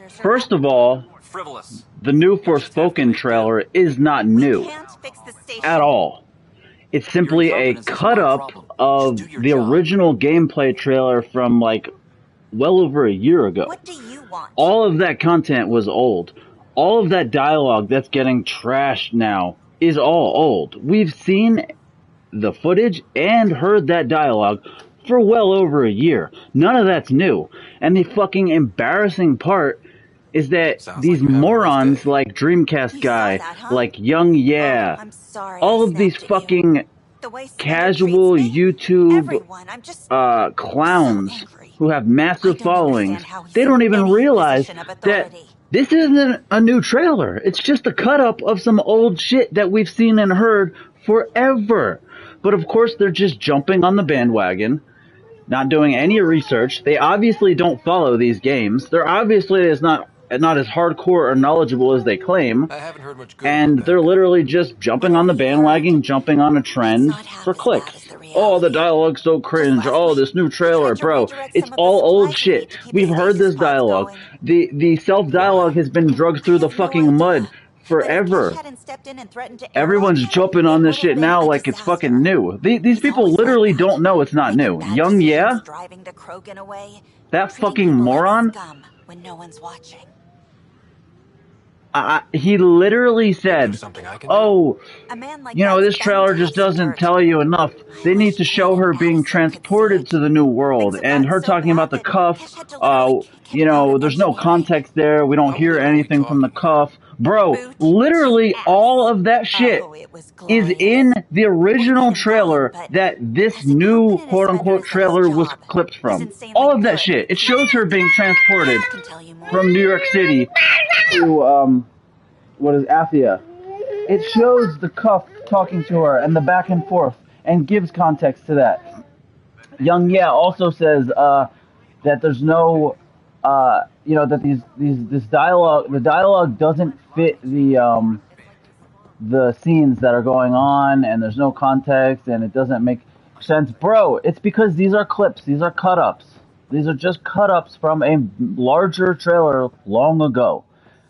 First of all, the new Forspoken trailer is not new at all. It's simply a cut-up of the original gameplay trailer from, like, well over a year ago. What do you want? All of that content was old. All of that dialogue that's getting trashed now is all old. We've seen the footage and heard that dialogue for well over a year. None of that's new. And the fucking embarrassing part is that these morons like Dreamcast Guy, like Young Yeah, I'm sorry, all of these fucking casual YouTube clowns who have massive followings, they don't even realize that this isn't a new trailer. It's just a cut-up of some old shit that we've seen and heard forever. But of course, they're just jumping on the bandwagon, not doing any research. They obviously don't follow these games. They're obviously not as hardcore or knowledgeable as they claim. I haven't heard much good And they're literally just jumping on the bandwagon, jumping on a trend for clicks. Oh, the dialogue's so cringe. Oh, this new trailer, bro. It's all old shit. We've heard this dialogue. The self-dialogue has been drugged through the fucking mud forever. Everyone's jumping on this shit now like it's fucking new. These people literally don't know it's not new. Young Yeah? That fucking moron? When no one's watching. He literally said, oh, you know, this trailer just doesn't tell you enough. They need to show her being transported to the new world. And her talking about the cuff, you know, there's no context there. We don't hear anything from the cuff. Bro, literally all of that shit is in the original trailer that this new quote-unquote trailer was clipped from. All of that shit. It shows her being transported from New York City to, Athia. It shows the cuff talking to her and the back and forth and gives context to that. Young Yeah also says that there's no, you know, that this dialogue, the dialogue doesn't fit the scenes that are going on, and there's no context, and it doesn't make sense. Bro, it's because these are clips, these are cut-ups. These are just cut-ups from a larger trailer long ago,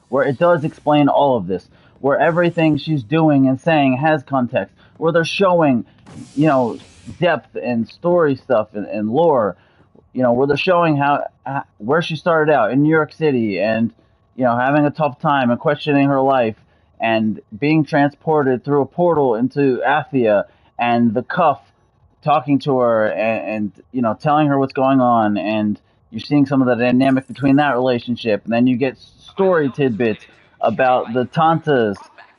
where it does explain all of this, where everything she's doing and saying has context, where they're showing, you know, depth and story stuff and lore, you know, where they're showing where she started out in New York City and, you know, having a tough time and questioning her life and being transported through a portal into Athia and the cuff talking to her and you know, telling her what's going on, and you're seeing some of the dynamic between that relationship, and then you get story tidbits about the Tantas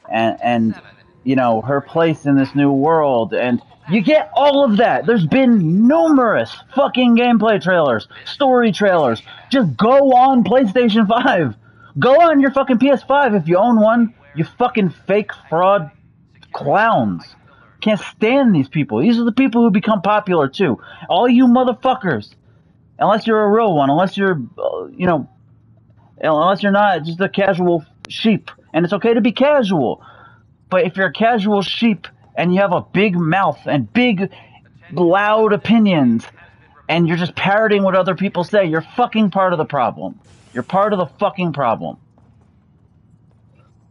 and you know, her place in this new world, and you get all of that. There's been numerous fucking gameplay trailers, story trailers. Just go on PlayStation 5. Go on your fucking PS5 if you own one. You fucking fake fraud clowns. Can't stand these people. These are the people who become popular too. All you motherfuckers. Unless you're a real one. Unless you're, you know, unless you're not just a casual sheep. And it's okay to be casual. But if you're a casual sheep and you have a big mouth and big, loud opinions, and you're just parroting what other people say, you're fucking part of the problem. You're part of the fucking problem.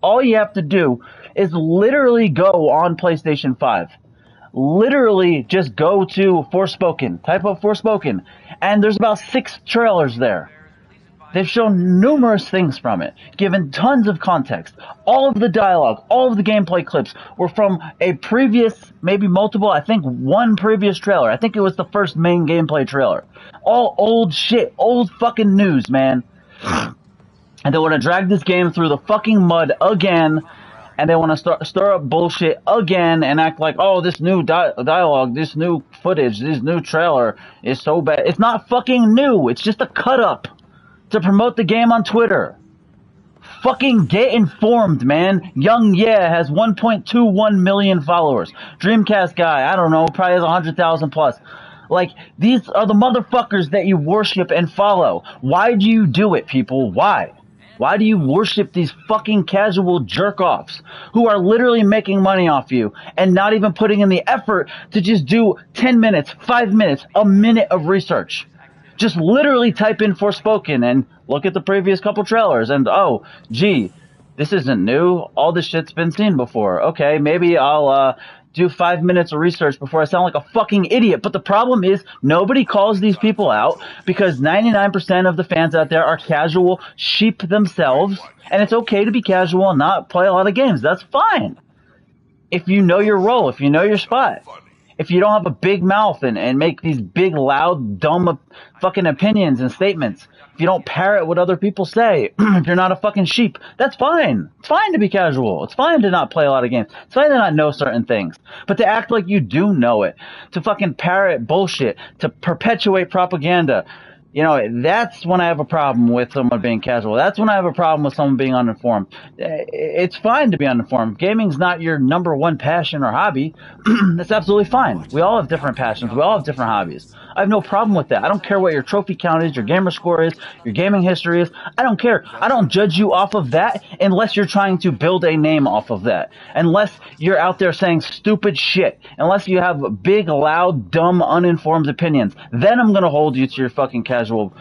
All you have to do is literally go on PlayStation 5. Literally just go to Forspoken. Type up Forspoken. And there's about 6 trailers there. They've shown numerous things from it, given tons of context. All of the dialogue, all of the gameplay clips were from a previous, maybe multiple, I think one previous trailer. I think it was the first main gameplay trailer. All old shit, old fucking news, man. And they want to drag this game through the fucking mud again, and they want to stir up bullshit again and act like, oh, this new dialogue, this new footage, this new trailer is so bad. It's not fucking new. It's just a cut-up to promote the game on Twitter. Fucking get informed, man. Young Yeah has 1.21 million followers. Dreamcast Guy, I don't know, probably has 100,000 plus. Like, these are the motherfuckers that you worship and follow. Why do you do it, people? Why? Why do you worship these fucking casual jerk-offs who are literally making money off you and not even putting in the effort to just do 10 minutes, 5 minutes, a minute of research? Just literally type in Forspoken and look at the previous couple trailers and, oh, gee, this isn't new. All this shit's been seen before. Okay, maybe I'll do 5 minutes of research before I sound like a fucking idiot. But the problem is nobody calls these people out because 99% of the fans out there are casual sheep themselves, and it's okay to be casual and not play a lot of games. That's fine. If you know your role, if you know your spot. If you don't have a big mouth and make these big, loud, dumb fucking opinions and statements, if you don't parrot what other people say, if you're not a fucking sheep, that's fine. It's fine to be casual. It's fine to not play a lot of games. It's fine to not know certain things. But to act like you do know it, to fucking parrot bullshit, to perpetuate propaganda, you know, that's when I have a problem with someone being casual. That's when I have a problem with someone being uninformed. It's fine to be uninformed. Gaming's not your number one passion or hobby. That's absolutely fine. We all have different passions. We all have different hobbies. I have no problem with that. I don't care what your trophy count is, your gamer score is, your gaming history is. I don't care. I don't judge you off of that unless you're trying to build a name off of that. Unless you're out there saying stupid shit. Unless you have big, loud, dumb, uninformed opinions. Then I'm going to hold you to your fucking casual,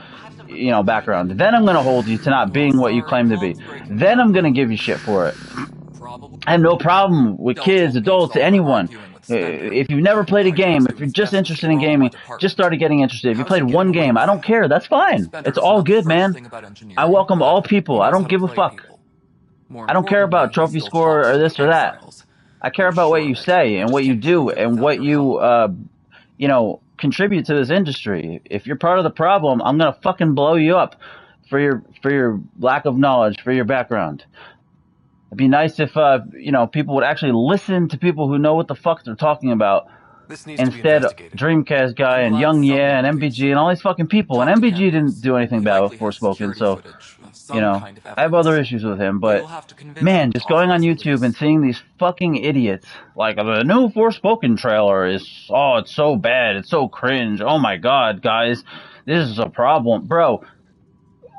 you know, background. Then I'm going to hold you to not being what you claim to be. Then I'm going to give you shit for it. I have no problem with kids, adults, anyone. If you've never played a game, if you're just interested in gaming, just started getting interested. If you played one game, I don't care. That's fine. It's all good, man. I welcome all people. I don't give a fuck. I don't care about trophy score or this or that. I care about what you say and what you do and what you, you know, contribute to this industry. If you're part of the problem, I'm gonna fucking blow you up for your lack of knowledge, for your background. It'd be nice if you know, people would actually listen to people who know what the fuck they're talking about. Instead, Dreamcast guy and Young Yeah and MBG and all these fucking people. And MBG didn't do anything bad with Forspoken, so you know, I have other issues with him. But man, just going on YouTube and seeing these fucking idiots like the new Forspoken trailer is, oh, it's so bad, it's so cringe. Oh my god, guys, this is a problem, bro.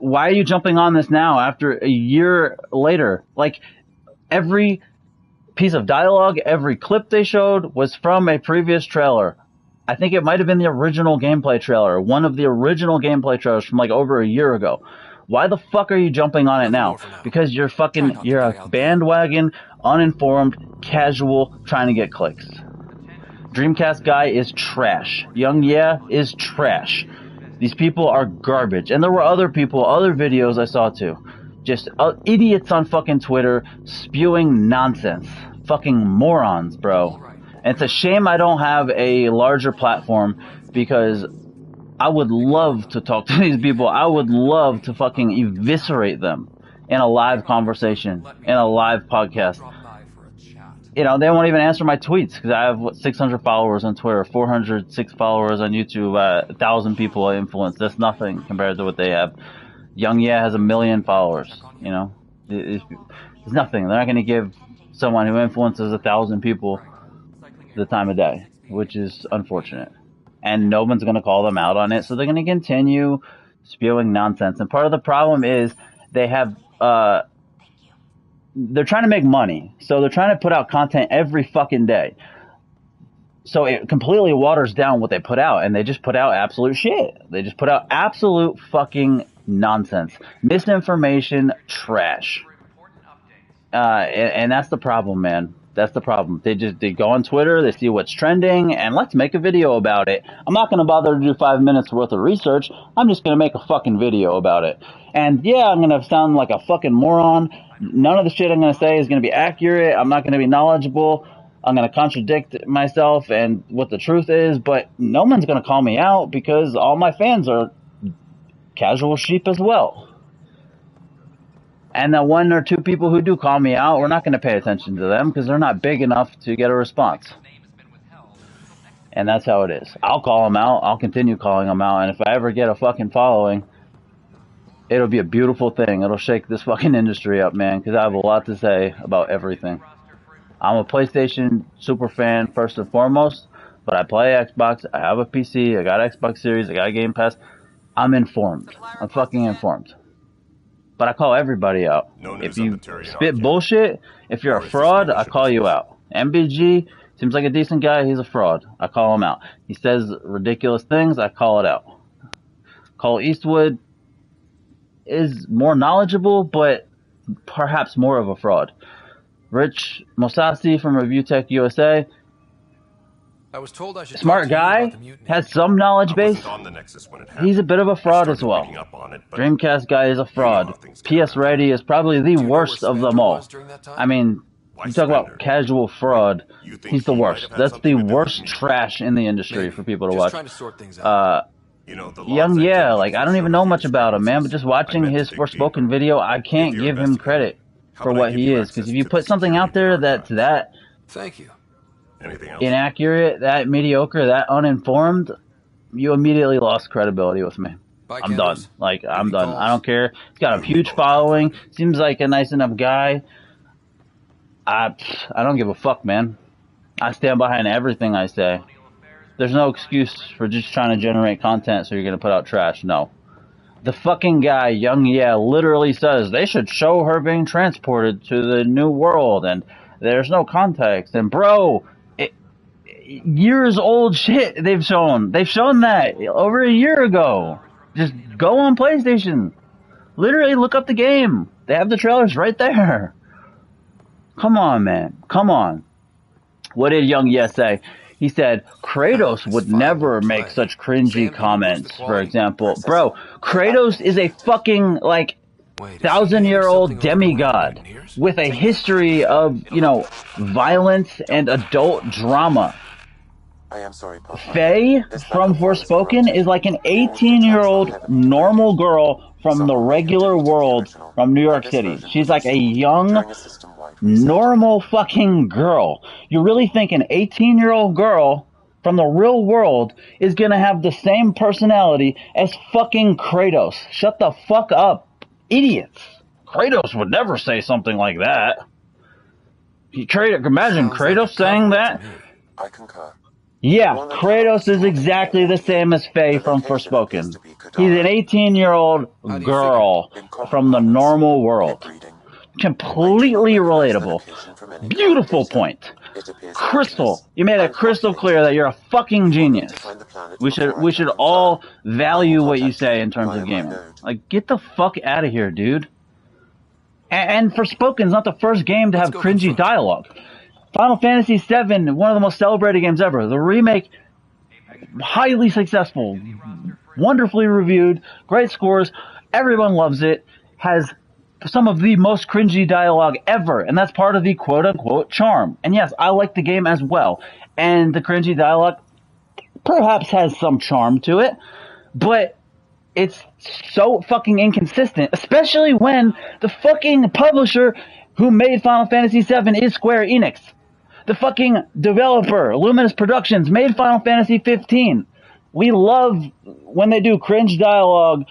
Why are you jumping on this now after a year later? Like, every piece of dialogue, every clip they showed was from a previous trailer. I think it might have been the original gameplay trailer, one of the original gameplay trailers from like over a year ago. Why the fuck are you jumping on it now? Because you're a bandwagon, uninformed, casual, trying to get clicks. Dreamcast guy is trash. Young Yeah is trash. These people are garbage. And there were other people, other videos I saw too. Just idiots on fucking Twitter spewing nonsense. Fucking morons, bro. And it's a shame I don't have a larger platform because I would love to talk to these people. I would love to fucking eviscerate them in a live conversation, in a live podcast. You know, they won't even answer my tweets because I have 600 followers on Twitter, 406 followers on YouTube, 1,000 people I influence. That's nothing compared to what they have. Young Yeah has 1 million followers. You know, it's nothing. They're not going to give someone who influences 1,000 people the time of day, which is unfortunate. And no one's going to call them out on it, so they're going to continue spewing nonsense. And part of the problem is they have, they're trying to make money, so they're trying to put out content every fucking day. So it completely waters down what they put out, and they just put out absolute shit. They just put out absolute fucking nonsense, misinformation, trash. And that's the problem, man. That's the problem. They go on Twitter, they see what's trending, and let's make a video about it. I'm not going to bother to do 5 minutes worth of research. I'm just going to make a fucking video about it. And yeah, I'm going to sound like a fucking moron. None of the shit I'm going to say is going to be accurate. I'm not going to be knowledgeable. I'm going to contradict myself and what the truth is, but no one's going to call me out because all my fans are casual sheep as well. And the 1 or 2 people who do call me out, we're not going to pay attention to them because they're not big enough to get a response. And that's how it is. I'll call them out. I'll continue calling them out. And if I ever get a fucking following, it'll be a beautiful thing. It'll shake this fucking industry up, man, because I have a lot to say about everything. I'm a PlayStation super fan first and foremost, but I play Xbox. I have a PC. I got Xbox Series. I got a Game Pass. I'm informed. I'm fucking informed. But I call everybody out. If you spit bullshit, if you're a fraud, I call you out. MBG seems like a decent guy. He's a fraud. I call him out. He says ridiculous things. I call it out. Cole Eastwood is more knowledgeable, but perhaps more of a fraud. Rich Mosasi from Review Tech USA, I was told I should smart guy, has some knowledge base. He's a bit of a fraud as well. Dreamcast guy is a fraud. PS Ready is probably the worst of them all. I mean, you talk about casual fraud, he's the worst. That's the worst trash in the industry for people to watch. Young, yeah, like, I don't even know much about him, man, but just watching his Forspoken video, I can't give him credit for what he is, because if you put something out there that's that inaccurate, that mediocre, that uninformed, you immediately lost credibility with me. I'm done. Like, I'm done. I don't care. He's got a huge following, seems like a nice enough guy. I don't give a fuck, man. I stand behind everything I say. There's no excuse for just trying to generate content so you're going to put out trash. No. The fucking guy, Young Yeah, literally says they should show her being transported to the new world and there's no context. And bro, years old shit they've shown. They've shown that over a year ago. Just go on PlayStation. Literally look up the game. They have the trailers right there. Come on, man. Come on. What did Young Yes say? He said, Kratos would never make such cringy comments, for example. Bro, Kratos is a fucking, like, 1,000-year-old demigod with a history of, violence and adult drama. Faye from Forspoken is like an 18-year-old normal girl from the regular world from New York City. She's like a young, normal fucking girl. You really think an 18-year-old girl from the real world is gonna have the same personality as fucking Kratos? Shut the fuck up, idiots. Kratos would never say something like that. Imagine Kratos saying that. I concur. Yeah, Kratos is exactly the same as Faye from Forspoken. He's an 18-year-old girl from the normal world. Completely relatable. Beautiful point. Crystal. You made it crystal clear that you're a fucking genius. We should all value what you say in terms of gaming. Like, get the fuck out of here, dude. And Forspoken's not the first game to have cringy dialogue. Final Fantasy VII, one of the most celebrated games ever. The remake, highly successful, wonderfully reviewed, great scores, everyone loves it, has some of the most cringy dialogue ever, and that's part of the quote-unquote charm. And yes, I like the game as well, and the cringy dialogue perhaps has some charm to it, but it's so fucking inconsistent, especially when the fucking publisher who made Final Fantasy VII is Square Enix. The fucking developer, Luminous Productions, made Final Fantasy 15. We love when they do cringe dialogue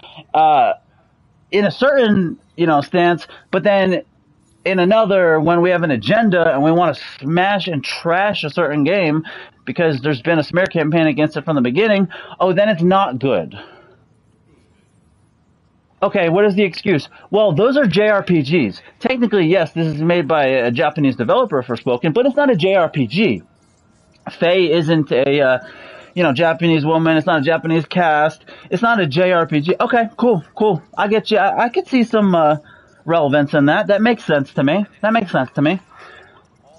in a certain, stance, but then in another, when we have an agenda and we want to smash and trash a certain game because there's been a smear campaign against it from the beginning, then it's not good. Okay, what is the excuse? Well, those are JRPGs. Technically, yes, this is made by a Japanese developer for Forspoken, but it's not a JRPG. Faye isn't a, Japanese woman. It's not a Japanese cast. It's not a JRPG. Okay, cool. I get you. I could see some relevance in that. That makes sense to me.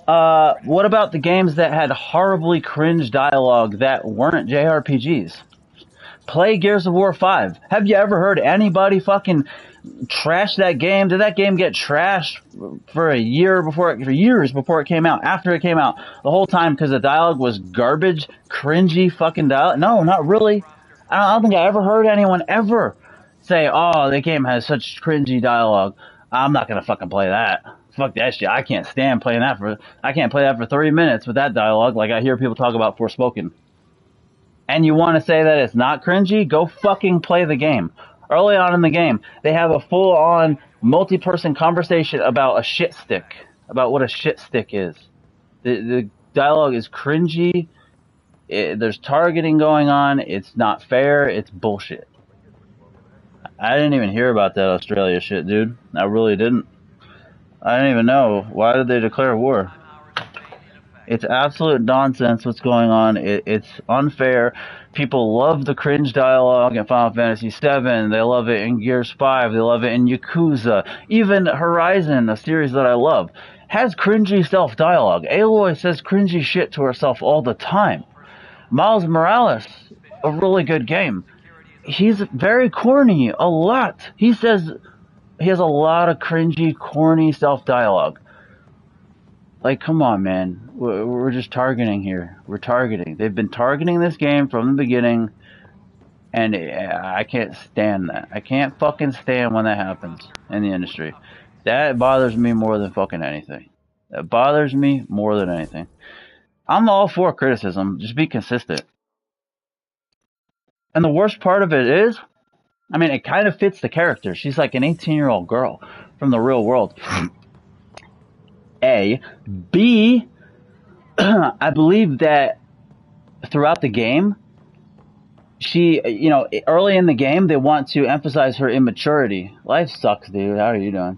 What about the games that had horribly cringe dialogue that weren't JRPGs? Play Gears of War 5. Have you ever heard anybody fucking trash that game? Did that game get trashed for years before it came out? After it came out, the whole time because the dialogue was garbage, cringy fucking dialogue? No, not really. I don't think I ever heard anyone ever say, "Oh, the game has such cringy dialogue. I'm not gonna fucking play that. Fuck that shit. I can't stand playing that I can't play that for 3 minutes with that dialogue." Like I hear people talk about Forspoken. And you want to say that it's not cringy? Go fucking play the game. Early on in the game, they have a full-on multi-person conversation about a shit stick, about what a shit stick is. The dialogue is cringy. There's targeting going on. It's not fair. It's bullshit. I didn't even hear about that Australia shit, dude. I really didn't. I didn't even know. Why did they declare war? It's absolute nonsense what's going on. It's unfair. People love the cringe dialogue in Final Fantasy VII. They love it in Gears 5. They love it in Yakuza. Even Horizon, a series that I love, has cringy self-dialogue. Aloy says cringy shit to herself all the time. Miles Morales, a really good game. He's very corny, a lot. He has a lot of cringy, corny self-dialogue. Like, come on, man. We're just targeting here. We're targeting. They've been targeting this game from the beginning, and I can't stand that. I can't fucking stand when that happens in the industry. That bothers me more than fucking anything. That bothers me more than anything. I'm all for criticism. Just be consistent. And the worst part of it is, I mean, it kind of fits the character. She's like an 18-year-old girl from the real world. A. B. I believe that throughout the game, she, early in the game, they want to emphasize her immaturity. Life sucks, dude. How are you doing?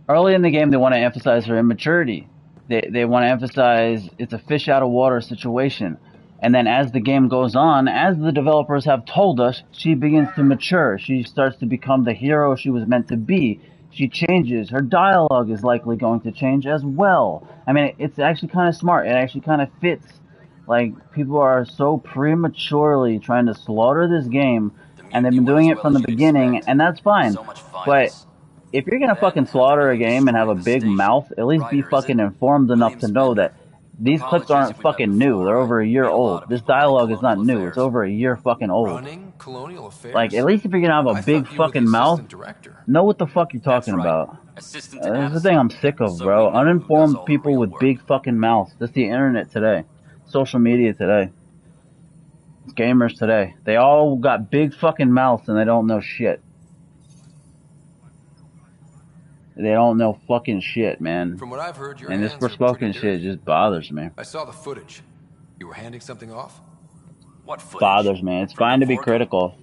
Early in the game, they want to emphasize her immaturity. They want to emphasize it's a fish out of water situation. And then as the game goes on, as the developers have told us, she begins to mature. She starts to become the hero she was meant to be. She changes. Her dialogue is likely going to change as well. I mean, it's actually kind of smart. It actually kind of fits. Like, people are so prematurely trying to slaughter this game, and they've been doing it from the beginning, and that's fine. But if you're gonna fucking slaughter a game and have a big mouth, at least be fucking informed enough to know that these clips aren't fucking new. They're over a year old. This dialogue is not new. It's over a year fucking old. Like, at least if you're gonna have a big fucking mouth, know what the fuck you're talking about. That's the thing I'm sick of, bro. Uninformed people with big fucking mouths. That's the internet today. Social media today. Gamers today. They all got big fucking mouths and they don't know shit. They don't know fucking shit, man. From what I've heard, your and this hands are Forspoken pretty shit just bothers me. I saw the footage. You were handing something off? What footage? Bothers me. It's fine to be critical,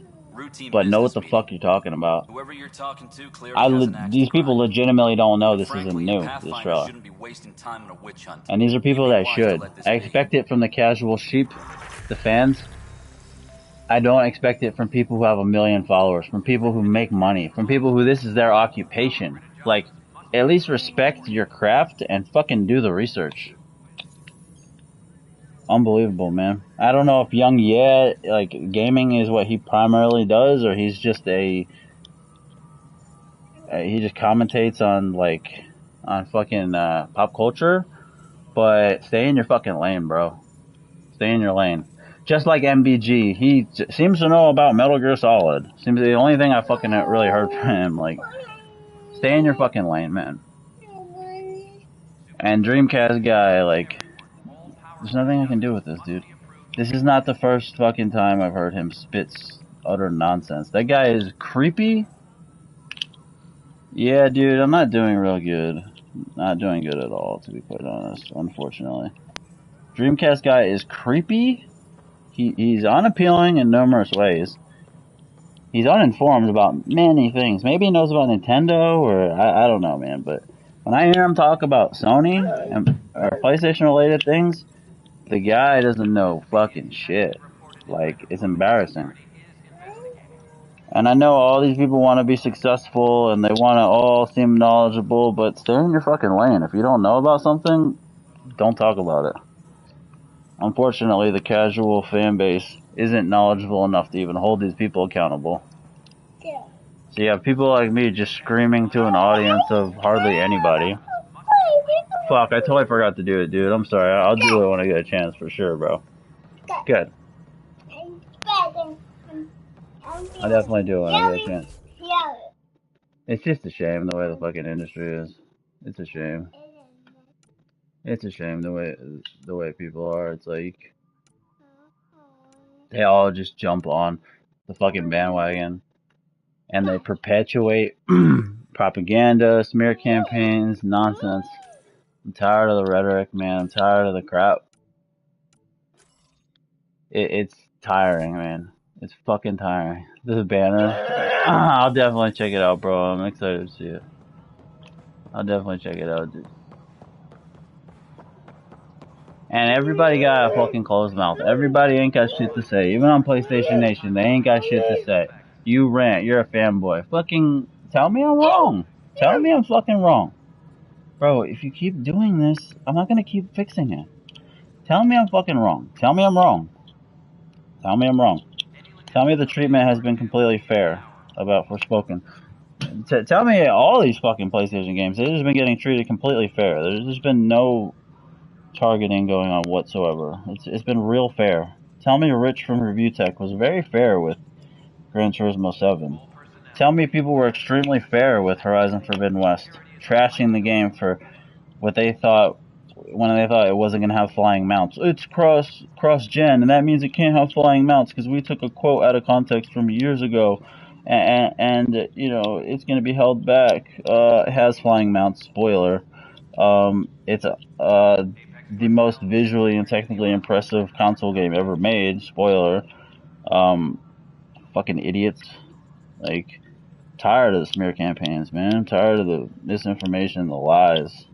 but know what the fuck you're talking about. Whoever you're talking to clearly these people legitimately don't know this isn't new, this trailer. And these are people that should. I expect it from the casual sheep, the fans. I don't expect it from people who have 1 million followers, from people who make money, from people who this is their occupation. Like, at least respect your craft and fucking do the research. Unbelievable, man. I don't know if Young like, gaming is what he primarily does, or he's just he just commentates on, like, on fucking pop culture. But stay in your fucking lane, bro. Stay in your lane. Just like MBG, he seems to know about Metal Gear Solid. Seems the only thing I fucking really heard from him. Like, stay in your fucking lane, man. And Dreamcast guy, like, there's nothing I can do with this, dude. This is not the first fucking time I've heard him spit utter nonsense. That guy is creepy. Yeah, dude, I'm not doing real good. Not doing good at all, to be quite honest, unfortunately. Dreamcast guy is creepy. He's unappealing in numerous ways. He's uninformed about many things. Maybe he knows about Nintendo, or I don't know, man. But when I hear him talk about Sony or PlayStation-related things, the guy doesn't know fucking shit. Like, it's embarrassing. And I know all these people want to be successful, and they want to all seem knowledgeable, but stay in your fucking lane. If you don't know about something, don't talk about it. Unfortunately, the casual fan base isn't knowledgeable enough to even hold these people accountable. Yeah. So you have people like me just screaming to an audience of hardly anybody. Fuck, I totally forgot to do it, dude. I'm sorry. I'll do it when I get a chance for sure, bro. Good. I'll definitely do it when I get a chance. It's just a shame the way the fucking industry is. It's a shame. It's a shame the way people are. It's like they all just jump on the fucking bandwagon and they perpetuate propaganda, smear campaigns, nonsense. I'm tired of the rhetoric, man. I'm tired of the crap. It's tiring, man. It's fucking tiring. This banner. I'll definitely check it out, bro. I'm excited to see it. I'll definitely check it out, dude. And everybody got a fucking closed mouth. Everybody ain't got shit to say. Even on PlayStation Nation, they ain't got shit to say. You rant. You're a fanboy. Fucking tell me I'm wrong. Tell me I'm fucking wrong. Bro, if you keep doing this, I'm not gonna keep fixing it. Tell me I'm fucking wrong. Tell me I'm wrong. Tell me I'm wrong. Tell me the treatment has been completely fair about Forspoken. Tell me all these fucking PlayStation games, they've just been getting treated completely fair. There's just been no targeting going on whatsoever. It's been real fair. Tell me Rich from Review Tech was very fair with Gran Turismo 7. Tell me people were extremely fair with Horizon Forbidden West, trashing the game for what they thought when they thought it wasn't going to have flying mounts. It's cross-gen, and that means it can't have flying mounts because we took a quote out of context from years ago, and you know, it's going to be held back. It has flying mounts, spoiler. It's the most visually and technically impressive console game ever made, spoiler. Fucking idiots. Like, tired of the smear campaigns, man. I'm tired of the misinformation, the lies.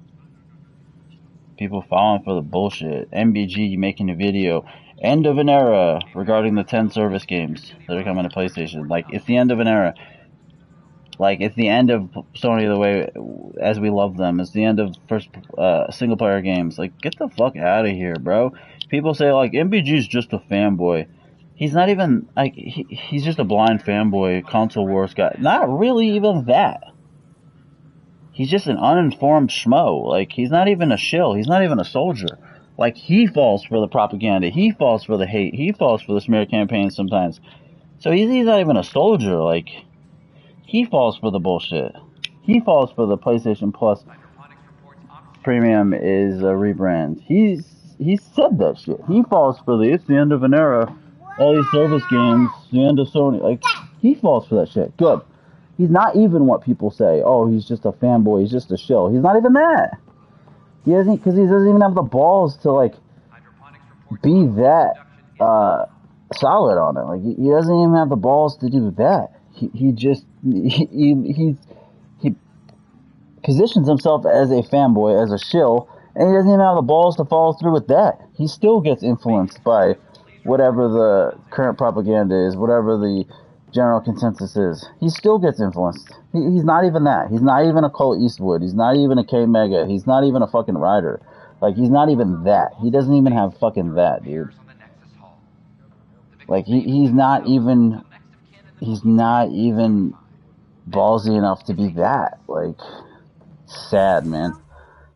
People falling for the bullshit. MBG making a video. End of an era regarding the 10 service games that are coming to PlayStation. Like, it's the end of an era. Like, it's the end of Sony the way as we love them. It's the end of first single player games. Like, get the fuck out of here, bro. People say, like, MBG's just a fanboy. He's not even, like, he's just a blind fanboy, console wars guy. Not really even that. He's just an uninformed schmo. Like, he's not even a shill. He's not even a soldier. Like, he falls for the propaganda. He falls for the hate. He falls for the smear campaigns sometimes. So he's not even a soldier. Like, he falls for the bullshit. He falls for the PlayStation Plus Premium is a rebrand. He said that shit. He falls for the it's the end of an era. All these service games, the end of Sony. Like, he falls for that shit. Good. He's not even what people say. Oh, he's just a fanboy. He's just a shill. He's not even that. He doesn't, because he doesn't even have the balls to, like, be that solid on it. Like, he doesn't even have the balls to do that. He positions himself as a fanboy, as a shill, and he doesn't even have the balls to follow through with that. He still gets influenced by whatever the current propaganda is, whatever the general consensus is. He still gets influenced. He's not even that. He's not even a Cole Eastwood. He's not even a K Mega. He's not even a fucking Ryder. Like, he's not even that. He doesn't even have fucking that, dude. Like, he's not even ballsy enough to be that. Like, sad, man.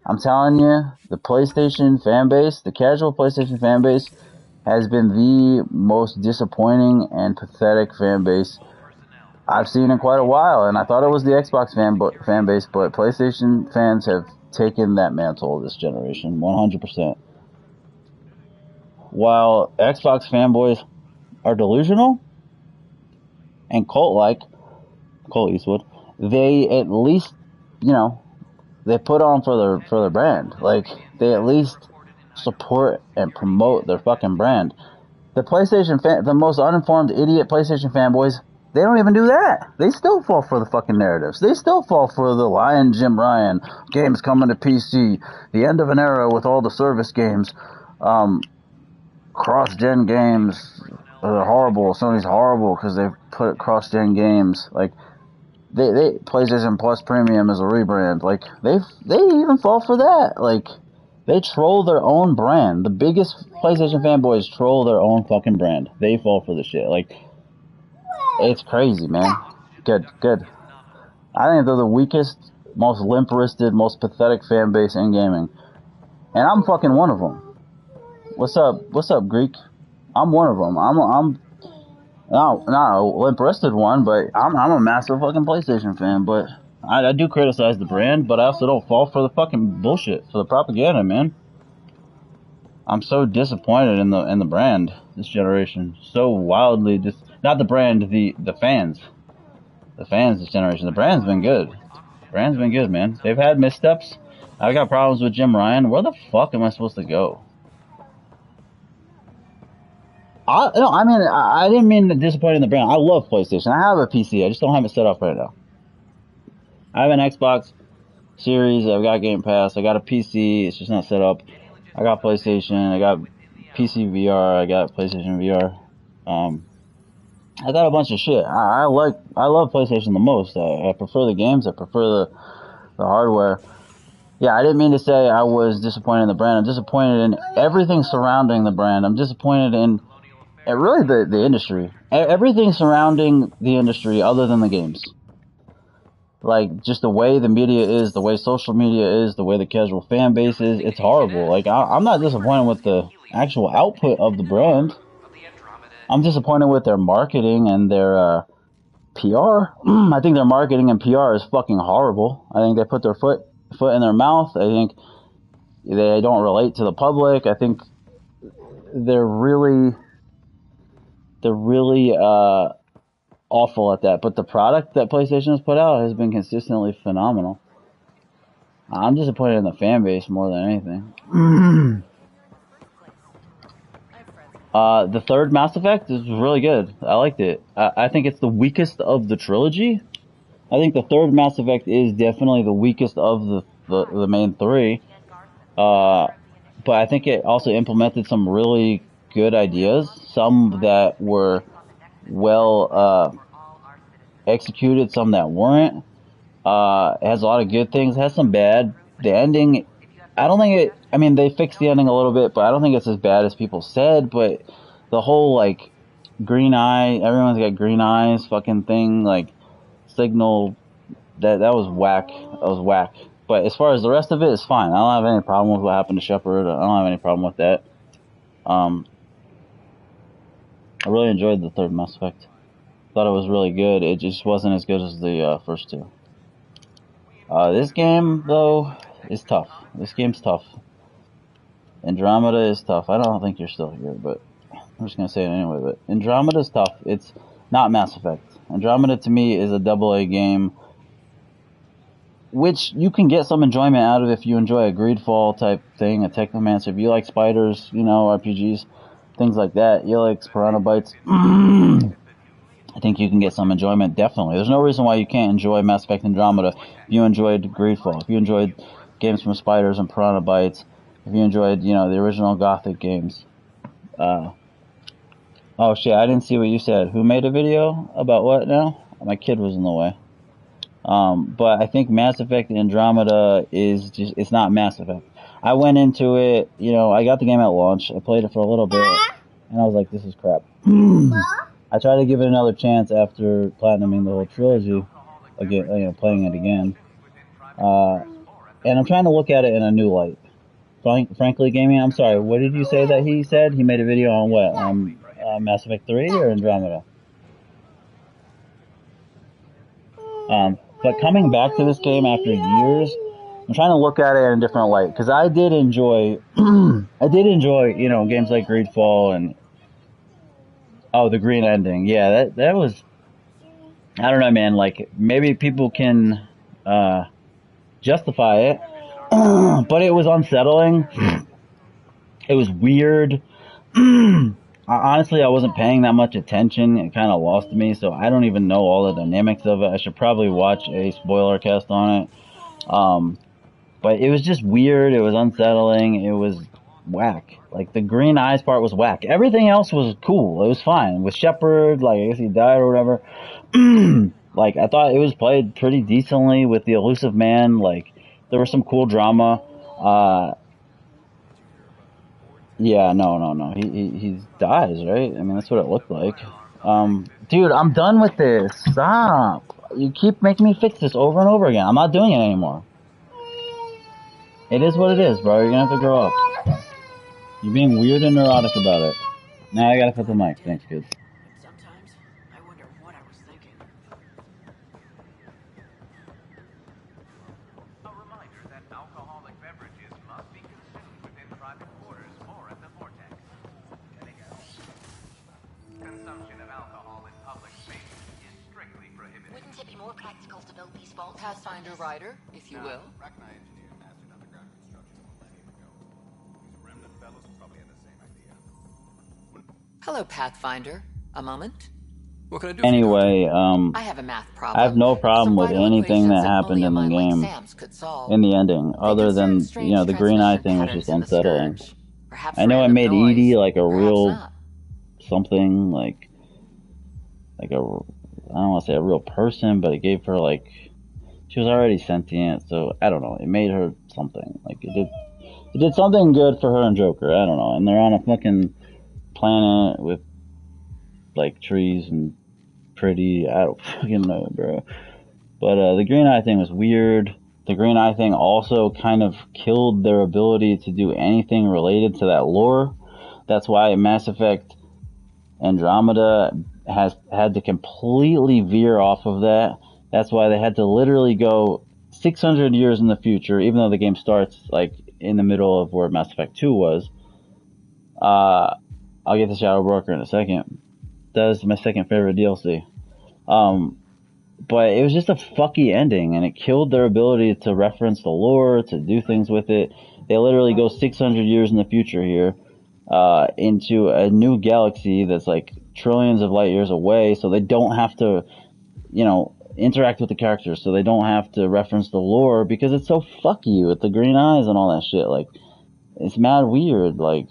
I'm telling you, the PlayStation fan base, the casual PlayStation fan base, has been the most disappointing and pathetic fan base I've seen in quite a while. And I thought it was the Xbox fan base, but PlayStation fans have taken that mantle this generation, 100%. While Xbox fanboys are delusional and cult-like, Cole Eastwood, they at least, you know, they put on for their brand. Like, they at least support and promote their fucking brand. The PlayStation the most uninformed idiot PlayStation fanboys, they don't even do that. They still fall for the fucking narratives. They still fall for the Lion Jim Ryan, games coming to PC, the end of an era with all the service games, cross-gen games are horrible. Sony's horrible because they put cross-gen games. Like, they PlayStation Plus Premium is a rebrand. Like, they even fall for that. Like, they troll their own brand. The biggest PlayStation fanboys troll their own fucking brand. They fall for the shit. Like, it's crazy, man. Good. I think they're the weakest, most limp-wristed, most pathetic fan base in gaming. And I'm fucking one of them. What's up, Greek? I'm one of them. I'm not a limp-wristed one, but I'm a massive fucking PlayStation fan, but I do criticize the brand, but I also don't fall for the fucking bullshit, for the propaganda, man. I'm so disappointed in the brand this generation. So wildly not the brand, the fans. The fans this generation. The brand's been good. The brand's been good, man. They've had missteps. I've got problems with Jim Ryan. Where the fuck am I supposed to go? I didn't mean to disappoint in the brand. I love PlayStation. I have a PC. I just don't have it set up right now. I have an Xbox Series. I've got Game Pass. I got a PC. It's just not set up. I got PlayStation, I got PC VR, I got PlayStation VR. I got a bunch of shit. I love PlayStation the most. I prefer the games. I prefer the hardware. Yeah, I didn't mean to say I was disappointed in the brand. I'm disappointed in everything surrounding the brand. I'm disappointed in really the industry. Everything surrounding the industry other than the games. Like, just the way the media is, the way social media is, the way the casual fan base is, it's horrible. Like, I'm not disappointed with the actual output of the brand. I'm disappointed with their marketing and their PR. I think their marketing and PR is fucking horrible. I think they put their foot in their mouth. I think they don't relate to the public. I think they're really awful at that. But the product that PlayStation has put out has been consistently phenomenal. I'm disappointed in the fan base more than anything. The third Mass Effect is really good. I liked it. I think it's the weakest of the trilogy. I think the third Mass Effect is definitely the weakest of the main three. But I think it also implemented some really good ideas. Some that were well executed, some that weren't. It has a lot of good things. It has some bad. The ending, I don't think it. I mean, they fixed the ending a little bit, but I don't think it's as bad as people said. But the whole like green eye, everyone's got green eyes, fucking thing, like signal. That was whack. That was whack. But as far as the rest of it, it's fine. I don't have any problem with what happened to Shepard. I don't have any problem with that. I really enjoyed the third Mass Effect. Thought it was really good. It just wasn't as good as the first two. This game, though, is tough. This game's tough. Andromeda is tough. I don't think you're still here, but I'm just going to say it anyway. But Andromeda's tough. It's not Mass Effect. Andromeda, to me, is a AA game, which you can get some enjoyment out of if you enjoy a Greedfall type thing, a Technomancer. If you like spiders, you know, RPGs, things like that. You like Piranha Bytes. I think you can get some enjoyment, definitely. There's no reason why you can't enjoy Mass Effect Andromeda if you enjoyed Greedfall, if you enjoyed games from Spiders and Piranha Bytes, if you enjoyed, you know, the original Gothic games. Oh shit, I didn't see what you said. Who made a video about what now? My kid was in the way. But I think Mass Effect Andromeda is just, it's not Mass Effect. I went into it, you know, I got the game at launch, I played it for a little bit, and I was like, this is crap. I tried to give it another chance after platinuming the whole trilogy, again, you know, playing it again. And I'm trying to look at it in a new light. Frankly Gaming, I'm sorry, what did you say that he said? He made a video on what? Mass Effect 3 or Andromeda? But coming back to this game after years, I'm trying to look at it in a different light. Because I did enjoy, you know, games like Greedfall and, oh, the green ending. Yeah, that was, I don't know, man, like, maybe people can, justify it. But it was unsettling. It was weird. Honestly, I wasn't paying that much attention. It kind of lost me, so I don't even know all the dynamics of it. I should probably watch a spoiler cast on it. But it was just weird. It was unsettling. It was whack. Like, the green eyes part was whack. Everything else was cool. It was fine. With Shepard, like, I guess he died or whatever. Like, I thought it was played pretty decently with the elusive man. Like, there was some cool drama. Yeah, no. He dies, right? I mean, that's what it looked like. Dude, I'm done with this. Stop. You keep making me fix this over and over again. I'm not doing it anymore. It is what it is, bro. You're gonna have to grow up. You're being weird and neurotic about it. Now I gotta put the mic. Thanks, kids. Sometimes I wonder what I was thinking. A reminder that alcoholic beverages must be consumed within private quarters or at the vortex. Consumption of alcohol in public spaces is strictly prohibited. Wouldn't it be more practical to build these vaults? Pathfinder Rider, if you will. Rachni engineers mastered underground construction a millennium ago. These remnant fellows probably had the same idea. Hello, Pathfinder. A moment? What can I do for you, Anyway, I have a math problem. I have no problem Some with vital anything that equations happened only in a the mind like game, Sam's could solve. in the ending, They other concern than, strange the green eye transmission thing was just patterns in the unsettling. scourge. Perhaps I know it random made noise, Edie like a perhaps real not. something, like I don't want to say a real person, but it gave her like, she was already sentient, so I don't know, it made her something. Like it did something good for her and Joker, I don't know. And they're on a fucking planet with like trees and pretty, I don't fucking know, bro. But the green eye thing was weird. The green eye thing also kind of killed their ability to do anything related to that lore. That's why Mass Effect Andromeda has had to completely veer off of that. That's why they had to literally go 600 years in the future, even though the game starts like in the middle of where Mass Effect 2 was. I'll get to Shadow Broker in a second. That was my second favorite DLC. But it was just a fucky ending, and it killed their ability to reference the lore, to do things with it. They literally go 600 years in the future here, into a new galaxy that's like trillions of light years away, so they don't have to, interact with the characters, so they don't have to reference the lore, because it's so fucky with the green eyes and all that shit. Like, it's mad weird. Like,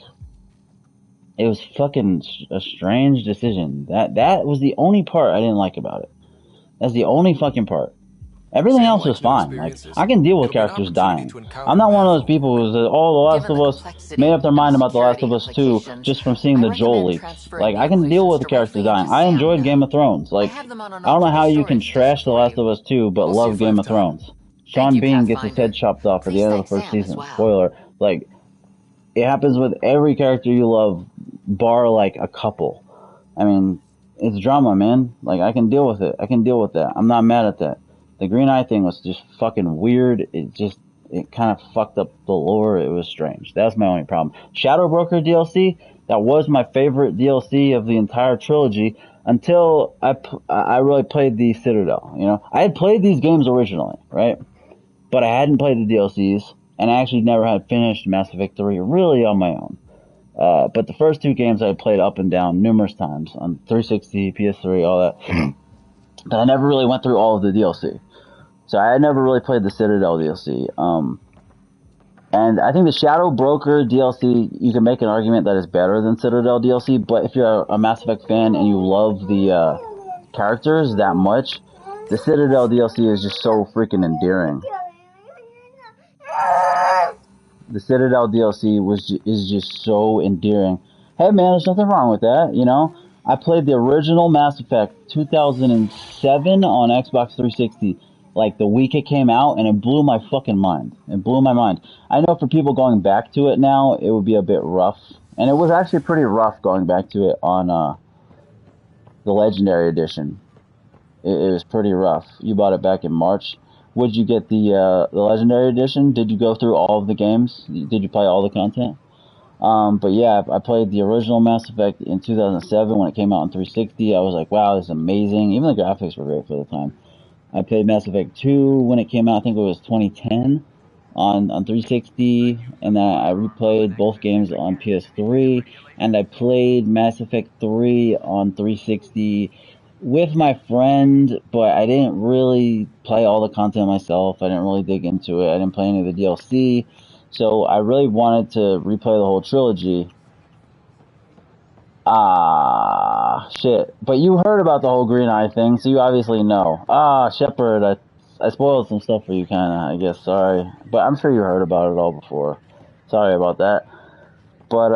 it was fucking a strange decision. That was the only part I didn't like about it. That's the only fucking part. Everything Sam else was likes new fine. Like, experiences. I can deal with It'll be an characters opportunity dying. to encounter I'm not one of math those people who says, The Last Given of the Us complexity made up their and mind about The Last security of Us 2 implications, just from seeing I the Joel recommend leaks. transferring Like, the I can deal equations with the characters directly dying. into I SAM enjoyed now. Game of Thrones. I Like, have them on an I don't know how optical you can storage trash disk The for Last you. of Us 2 but I'll see love if I Game have of time. Thrones. Thank Sean you, Bean gets his Pathfinder. head chopped off at the Please end of thank the first Sam as season. well. Spoiler. Like, it happens with every character you love, bar like a couple. I mean, it's drama, man. Like, I can deal with it. I can deal with that. I'm not mad at that. The green eye thing was just fucking weird. It kind of fucked up the lore. It was strange. That's my only problem. Shadow Broker DLC, that was my favorite DLC of the entire trilogy until I really played the Citadel, I had played these games originally, right? But I hadn't played the DLCs, and I actually never had finished Mass Effect 3 really on my own. But the first two games I played up and down numerous times on 360, PS3, all that. But I never really went through all of the DLC. So I had never really played the Citadel DLC. And I think the Shadow Broker DLC, you can make an argument that is better than Citadel DLC, but if you're a Mass Effect fan and you love the characters that much, the Citadel DLC is just so freaking endearing. The Citadel DLC is just so endearing. Hey man, there's nothing wrong with that, I played the original Mass Effect 2007 on Xbox 360, like the week it came out, and it blew my fucking mind. It blew my mind. I know for people going back to it now, it would be a bit rough. And it was actually pretty rough going back to it on the Legendary Edition. It was pretty rough. You bought it back in March. Would you get the Legendary Edition? Did you go through all of the games? Did you play all the content? But yeah, I played the original Mass Effect in 2007 when it came out on 360. I was like, wow, this is amazing. Even the graphics were great for the time. I played Mass Effect 2 when it came out, I think it was 2010 on 360, and then I replayed both games on PS3, and I played Mass Effect 3 on 360 with my friend, but I didn't really play all the content myself. I didn't really dig into it. I didn't play any of the DLC. So I really wanted to replay the whole trilogy. Shit. But you heard about the whole green eye thing, so you obviously know. Shepard, I spoiled some stuff for you, kinda, I guess, sorry. But I'm sure you heard about it all before. Sorry about that. But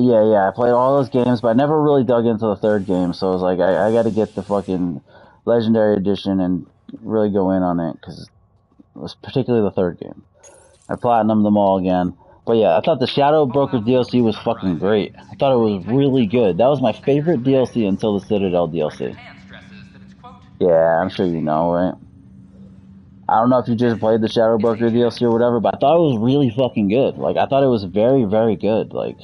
yeah, I played all those games, but I never really dug into the third game, so I was like, I gotta get the fucking Legendary Edition and really go in on it, because it was particularly the third game. I platinumed them all again. But yeah, I thought the Shadow Broker DLC was fucking great. I thought it was really good. That was my favorite DLC until the Citadel DLC. Yeah, I'm sure you know, right? I don't know if you just played the Shadow Broker DLC or whatever, but I thought it was really fucking good. Like, I thought it was very, very good. Like,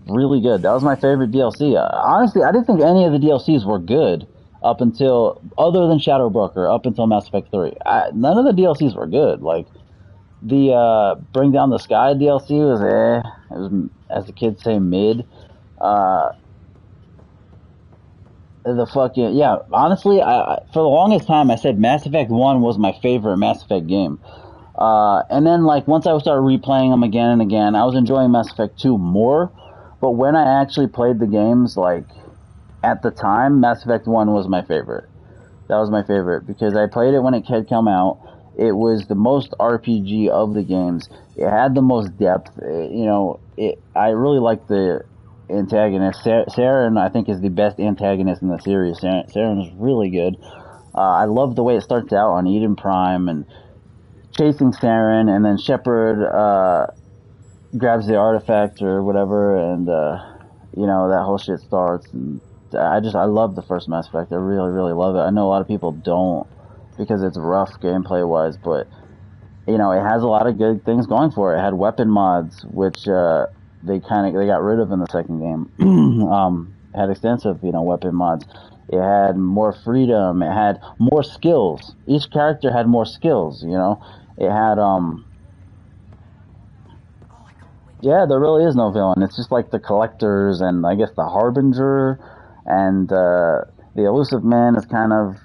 really good. That was my favorite DLC. Honestly, I didn't think any of the DLCs were good up until, other than Shadow Broker, up until Mass Effect 3. None of the DLCs were good. Like, the Bring Down the Sky DLC was It was, as the kids say, mid. the fucking yeah. Honestly, for the longest time I said Mass Effect 1 was my favorite Mass Effect game. And then like once I started replaying them again and again, I was enjoying Mass Effect 2 more. But when I actually played the games, like at the time, Mass Effect 1 was my favorite. That was my favorite because I played it when it had come out. It was the most RPG of the games. It had the most depth. You know, I really liked the antagonist. Saren, I think, is the best antagonist in the series. Saren is really good. I love the way it starts out on Eden Prime and chasing Saren, and then Shepard grabs the artifact or whatever, and you know, that whole shit starts. And I love the first Mass Effect. I really, really love it. I know a lot of people don't because it's rough gameplay wise, but you know, it has a lot of good things going for it. It had weapon mods, which they got rid of in the second game. It had extensive, you know, weapon mods. It had more freedom. It had more skills. Each character had more skills, you know. It had yeah, there really is no villain. It's just like the Collectors and I guess the Harbinger, and the Elusive Man is kind of,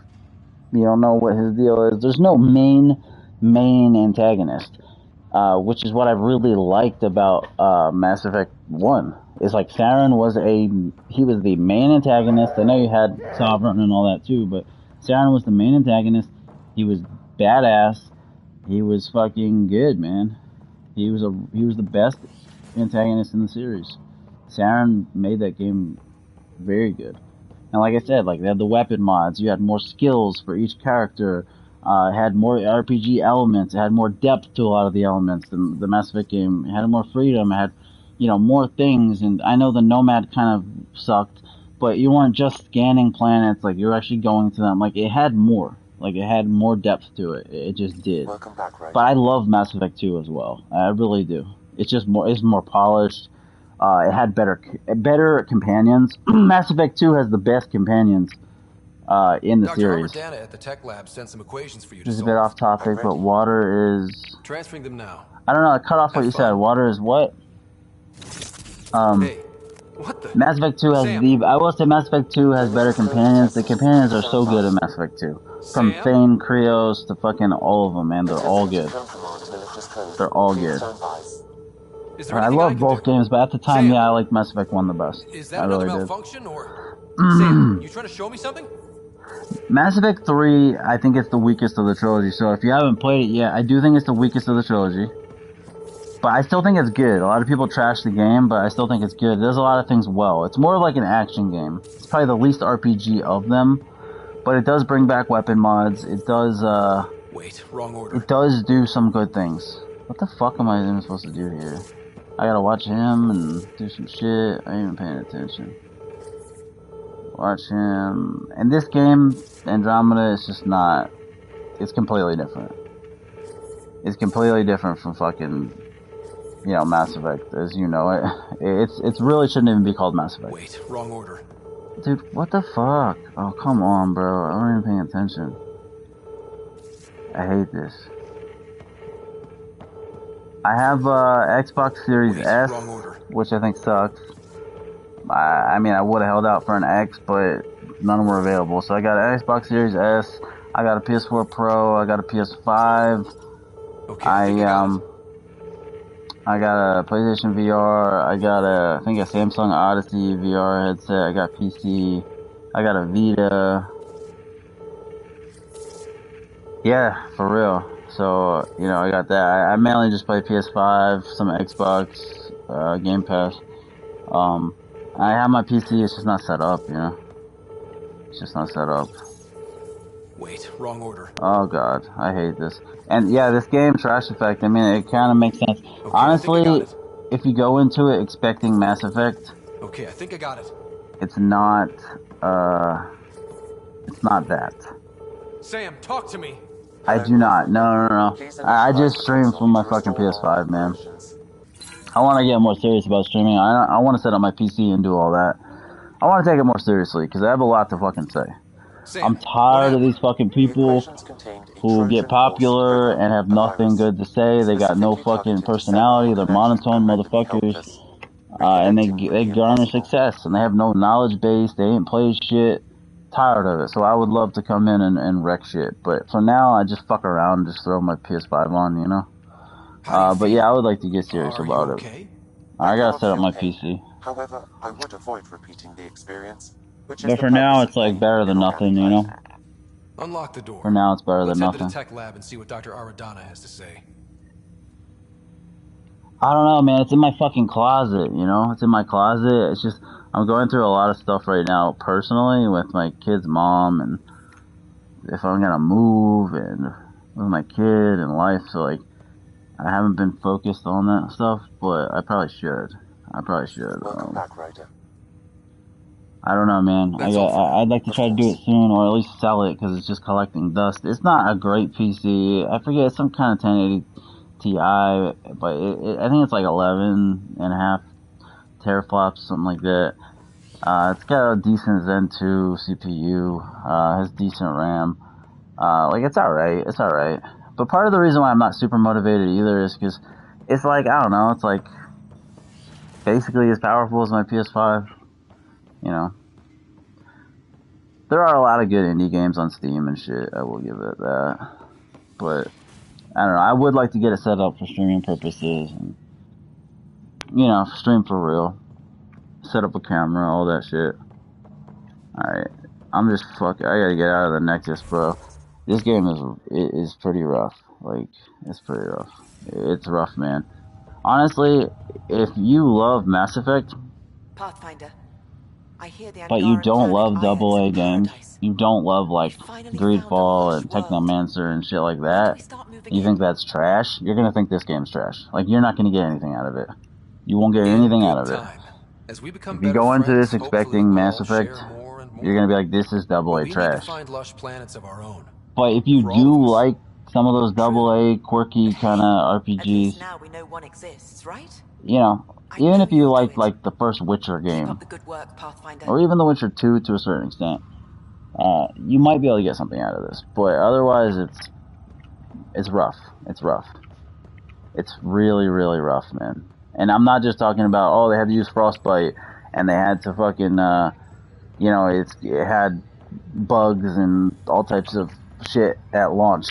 you don't know what his deal is. There's no main antagonist, which is what I really liked about Mass Effect 1. It's like Saren was he was the main antagonist. I know you had Sovereign and all that too, but Saren was the main antagonist. He was badass. He was fucking good, man. He was the best antagonist in the series. Saren made that game very good. And like I said, like they had the weapon mods. You had more skills for each character. It had more RPG elements. It had more depth to a lot of the elements than the Mass Effect game. It had more freedom. It had, you know, more things. And I know the Nomad kind of sucked, but you weren't just scanning planets. Like you're actually going to them. Like it had more. Like it had more depth to it. It just did. Welcome back, right? But I love Mass Effect 2 as well. I really do. It's just more. It's more polished. It had better companions. Mass Effect 2 has the best companions in the Dr. series. Dana at the tech lab sent some equations for you to This is a solve. bit off topic, but water is. Transferring them now. I don't know. I cut off what you said. Water is what? Hey, what the? Mass Effect 2 has Sam. I will say Mass Effect 2 has better companions. The companions are so good in Mass Effect 2. From Sam? Thane, Krios to fucking all of them, man. They're all good. They're all good. Is there I anything love can both do? games, but at the time, Sam. yeah, I liked Mass Effect 1 the best. Is that I another really did. malfunction or? Sam, you trying to show me something? Mass Effect 3, I think it's the weakest of the trilogy, so if you haven't played it yet, I do think it's the weakest of the trilogy. But I still think it's good. A lot of people trash the game, but I still think it's good. It does a lot of things well. It's more like an action game. It's probably the least RPG of them, but it does bring back weapon mods. It does, Wait, wrong order. it does do some good things. What the fuck am I even supposed to do here? I gotta watch him and do some shit. I ain't even paying attention. Watch him. And this game, Andromeda, is just not... It's completely different. It's completely different from fucking, you know, Mass Effect, as you know it. It's really shouldn't even be called Mass Effect. Wait, wrong order. Dude, what the fuck? Oh, come on, bro. I wasn't even paying attention. I hate this. I have Xbox Series Wait, S, wrong order. which I think sucks. I mean, I would have held out for an X, but none were available. So I got an Xbox Series S. I got a PS4 Pro. I got a PS5. Okay, I got a PlayStation VR. I got I think a Samsung Odyssey VR headset. I got PC. I got a Vita. Yeah, for real. So, you know, I got that. I mainly just play PS5, some Xbox, Game Pass. I have my PC, it's just not set up, you know. It's just not set up. Wait, wrong order. Oh god, I hate this. And yeah, this game, Trash Effect, I mean, it kind of makes sense. Okay, Honestly, if you go into it expecting Mass Effect, okay, I think I got it. it's not that. Sam, talk to me. I do not. No. I just stream from my fucking PS5, man. I want to get more serious about streaming. I want to set up my PC and do all that. I want to take it more seriously, because I have a lot to fucking say. Sam, I'm tired of these fucking people who get popular and have nothing good to say. They got no fucking personality. They're monotone motherfuckers. And they garner success, and they have no knowledge base. They ain't played shit. tired of it. So I would love to come in and wreck shit. But for now, I just fuck around and just throw my PS5 on, you know? But yeah, I would like to get serious about it. I gotta set up my PC. However, I would avoid repeating the experience, which is But the for now, purpose it's of like playing better than inorganic nothing, you know? life. Unlock the door. For now, it's better Let's than head to the nothing. tech lab and see what Dr. Aradana has to say. I don't know, man. It's in my fucking closet, you know? It's in my closet. It's just, I'm going through a lot of stuff right now personally with my kid's mom and if I'm gonna move and with my kid and life. So, like, I haven't been focused on that stuff, but I probably should. Welcome back, Ryder. I don't know, man. I'd like to try to do it soon, or at least sell it, because it's just collecting dust. It's not a great PC. I forget, it's some kind of 1080 Ti, but I think it's like 11 and a half teraflops, something like that. It's got a decent Zen 2 CPU, has decent RAM. Like, it's alright. But part of the reason why I'm not super motivated either is because it's like, I don't know, it's like basically as powerful as my PS5, you know. There are a lot of good indie games on Steam and shit, I will give it that. But, I don't know, I would like to get it set up for streaming purposes, and, you know, stream for real. Set up a camera, all that shit. Alright, I gotta get out of the Nexus, bro. This game is pretty rough. Like, it's pretty rough. It's rough, man. Honestly, if you love Mass Effect, Pathfinder, I hear the but you Angara don't planet love Aya is AA a games, paradise. you don't love, like, We finally found a Greedfall lush and world. Technomancer and shit like How do that, we start moving you in? think that's trash, you're gonna think this game's trash. Like, you're not gonna get anything out of it. You won't get anything out of it. As we become If you better go into friends, this expecting hopefully Mass we'll Effect, share more and more. you're gonna be like, this is But AA we need to trash. find lush planets of our own. But if you For all of do us. like some of those AA quirky But kind hey, of at least RPGs, now we know one exists, right? you know, I even know if you you'll do it. like the first Witcher Keep game, up the good work, Pathfinder. or even The Witcher 2 to a certain extent, you might be able to get something out of this. But otherwise, it's rough. It's rough. It's really, really rough, man. And I'm not just talking about, oh, they had to use Frostbite, and they had to fucking, you know, it had bugs and all types of shit at launch.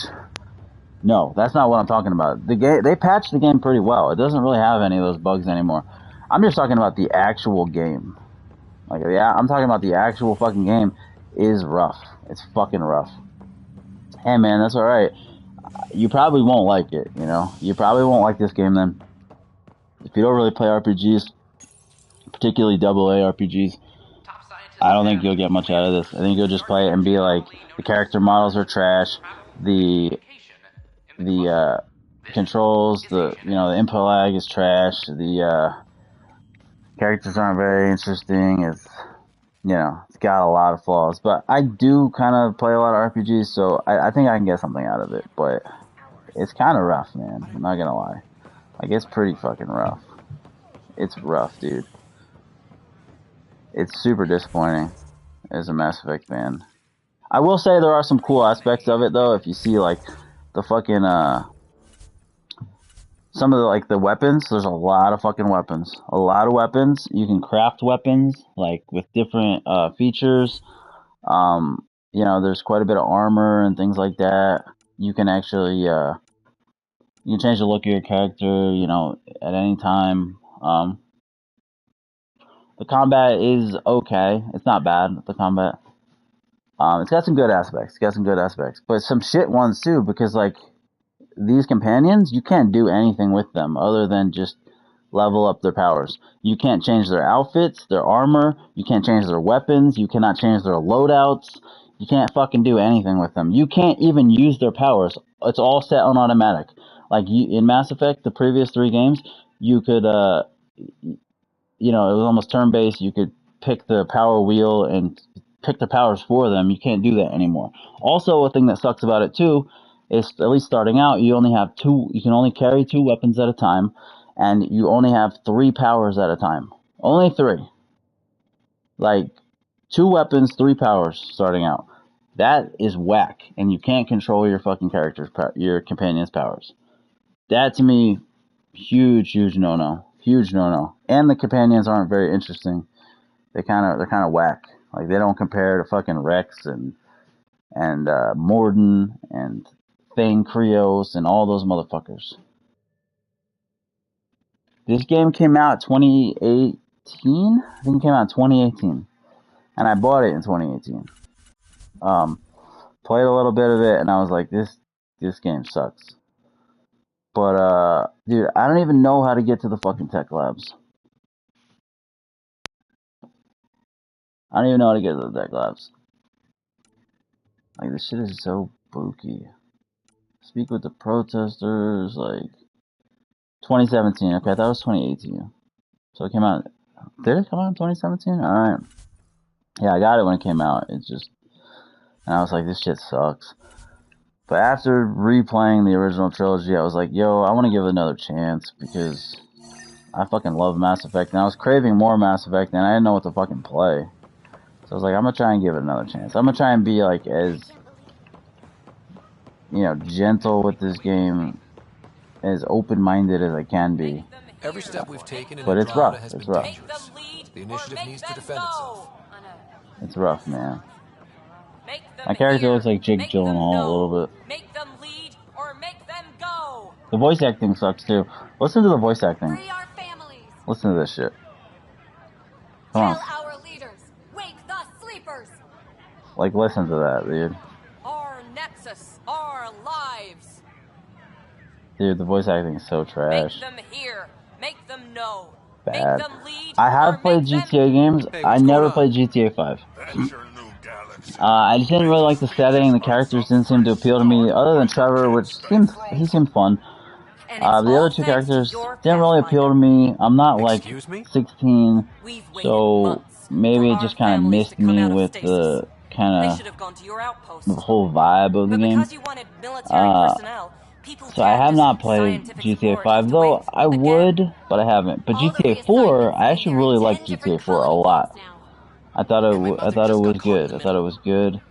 No, that's not what I'm talking about. They patched the game pretty well. It doesn't really have any of those bugs anymore. I'm just talking about the actual game. Like, yeah, I'm talking about the actual fucking game is rough. It's fucking rough. Hey, man, that's alright. You probably won't like it, you know? You probably won't like this game then. If you don't really play RPGs, particularly AA RPGs, I don't think you'll get much out of this. I think you'll just play it and be like, the character models are trash, the controls, the input lag is trash, the characters aren't very interesting, it's got a lot of flaws. But I do kind of play a lot of RPGs, so I think I can get something out of it, but it's kind of rough, man, I'm not gonna lie. Like, it's pretty fucking rough. It's rough, dude. It's super disappointing as a Mass Effect fan. I will say there are some cool aspects of it, though. If you see, like, the fucking, some of the, like, the weapons, there's a lot of fucking weapons. A lot of weapons. You can craft weapons, like, with different, features. There's quite a bit of armor and things like that. You can actually, you can change the look of your character, at any time. The combat is okay. It's not bad, the combat. It's got some good aspects. But some shit ones, too, because, like, these companions, you can't do anything with them other than just level up their powers. You can't change their outfits, their armor. You can't change their weapons. You cannot change their loadouts. You can't fucking do anything with them. You can't even use their powers. It's all set on automatic. Like, in Mass Effect, the previous 3 games, you could, it was almost turn-based. You could pick the power wheel and pick the powers for them. You can't do that anymore. Also, a thing that sucks about it, too, is, at least starting out, you can only carry 2 weapons at a time, and you only have 3 powers at a time. Only 3. Like, 2 weapons, 3 powers starting out. That is whack, and you can't control your fucking your companion's powers. That, to me, huge no-no. Huge no-no. And the companions aren't very interesting. They're kind of whack. Like, they don't compare to fucking Rex and Morden and Thane Krios and all those motherfuckers. This game came out 2018? I think it came out in 2018. And I bought it in 2018. Played a little bit of it, and I was like, this game sucks. But, dude, I don't even know how to get to the fucking tech labs. I don't even know how to get to the tech labs. Like, this shit is so spooky. Speak with the protesters, like, 2017. Okay, I thought it was 2018. So it came out, did it come out in 2017? Alright. Yeah, I got it when it came out. It just, and I was like, this shit sucks. But after replaying the original trilogy, I was like, yo, I want to give it another chance, because I fucking love Mass Effect, and I was craving more Mass Effect, and I didn't know what to fucking play. So I was like, I'm gonna try and give it another chance. I'm gonna try and be, like, as, you know, gentle with this game, as open-minded as I can be. Every step we've taken in But it's rough. Andromeda has It's been rough. dangerous. The initiative needs to defend itself. It's rough, man. My character looks like Jake Gyllenhaal a little bit. Make them lead or make them go. The voice acting sucks too. Listen to the voice acting. Free our families. Listen to this shit. Come on. Tell our leaders. Wake the sleepers. Like, listen to that, dude. Our nexus. Our lives. Dude, the voice acting is so trash. Make them hear. Make them know. Bad. Make them lead. I have played GTA games. I never played GTA 5. I just didn't really like the setting. The characters didn't seem to appeal to me, other than Trevor, which he seemed fun. The other two characters didn't really appeal to me. I'm not like 16, so maybe it just kind of missed me with the kind of the whole vibe of the game. So I have not played GTA 5, though I would, but I haven't. But GTA 4, I actually really liked GTA 4 a lot. I thought it was good. I thought it was good.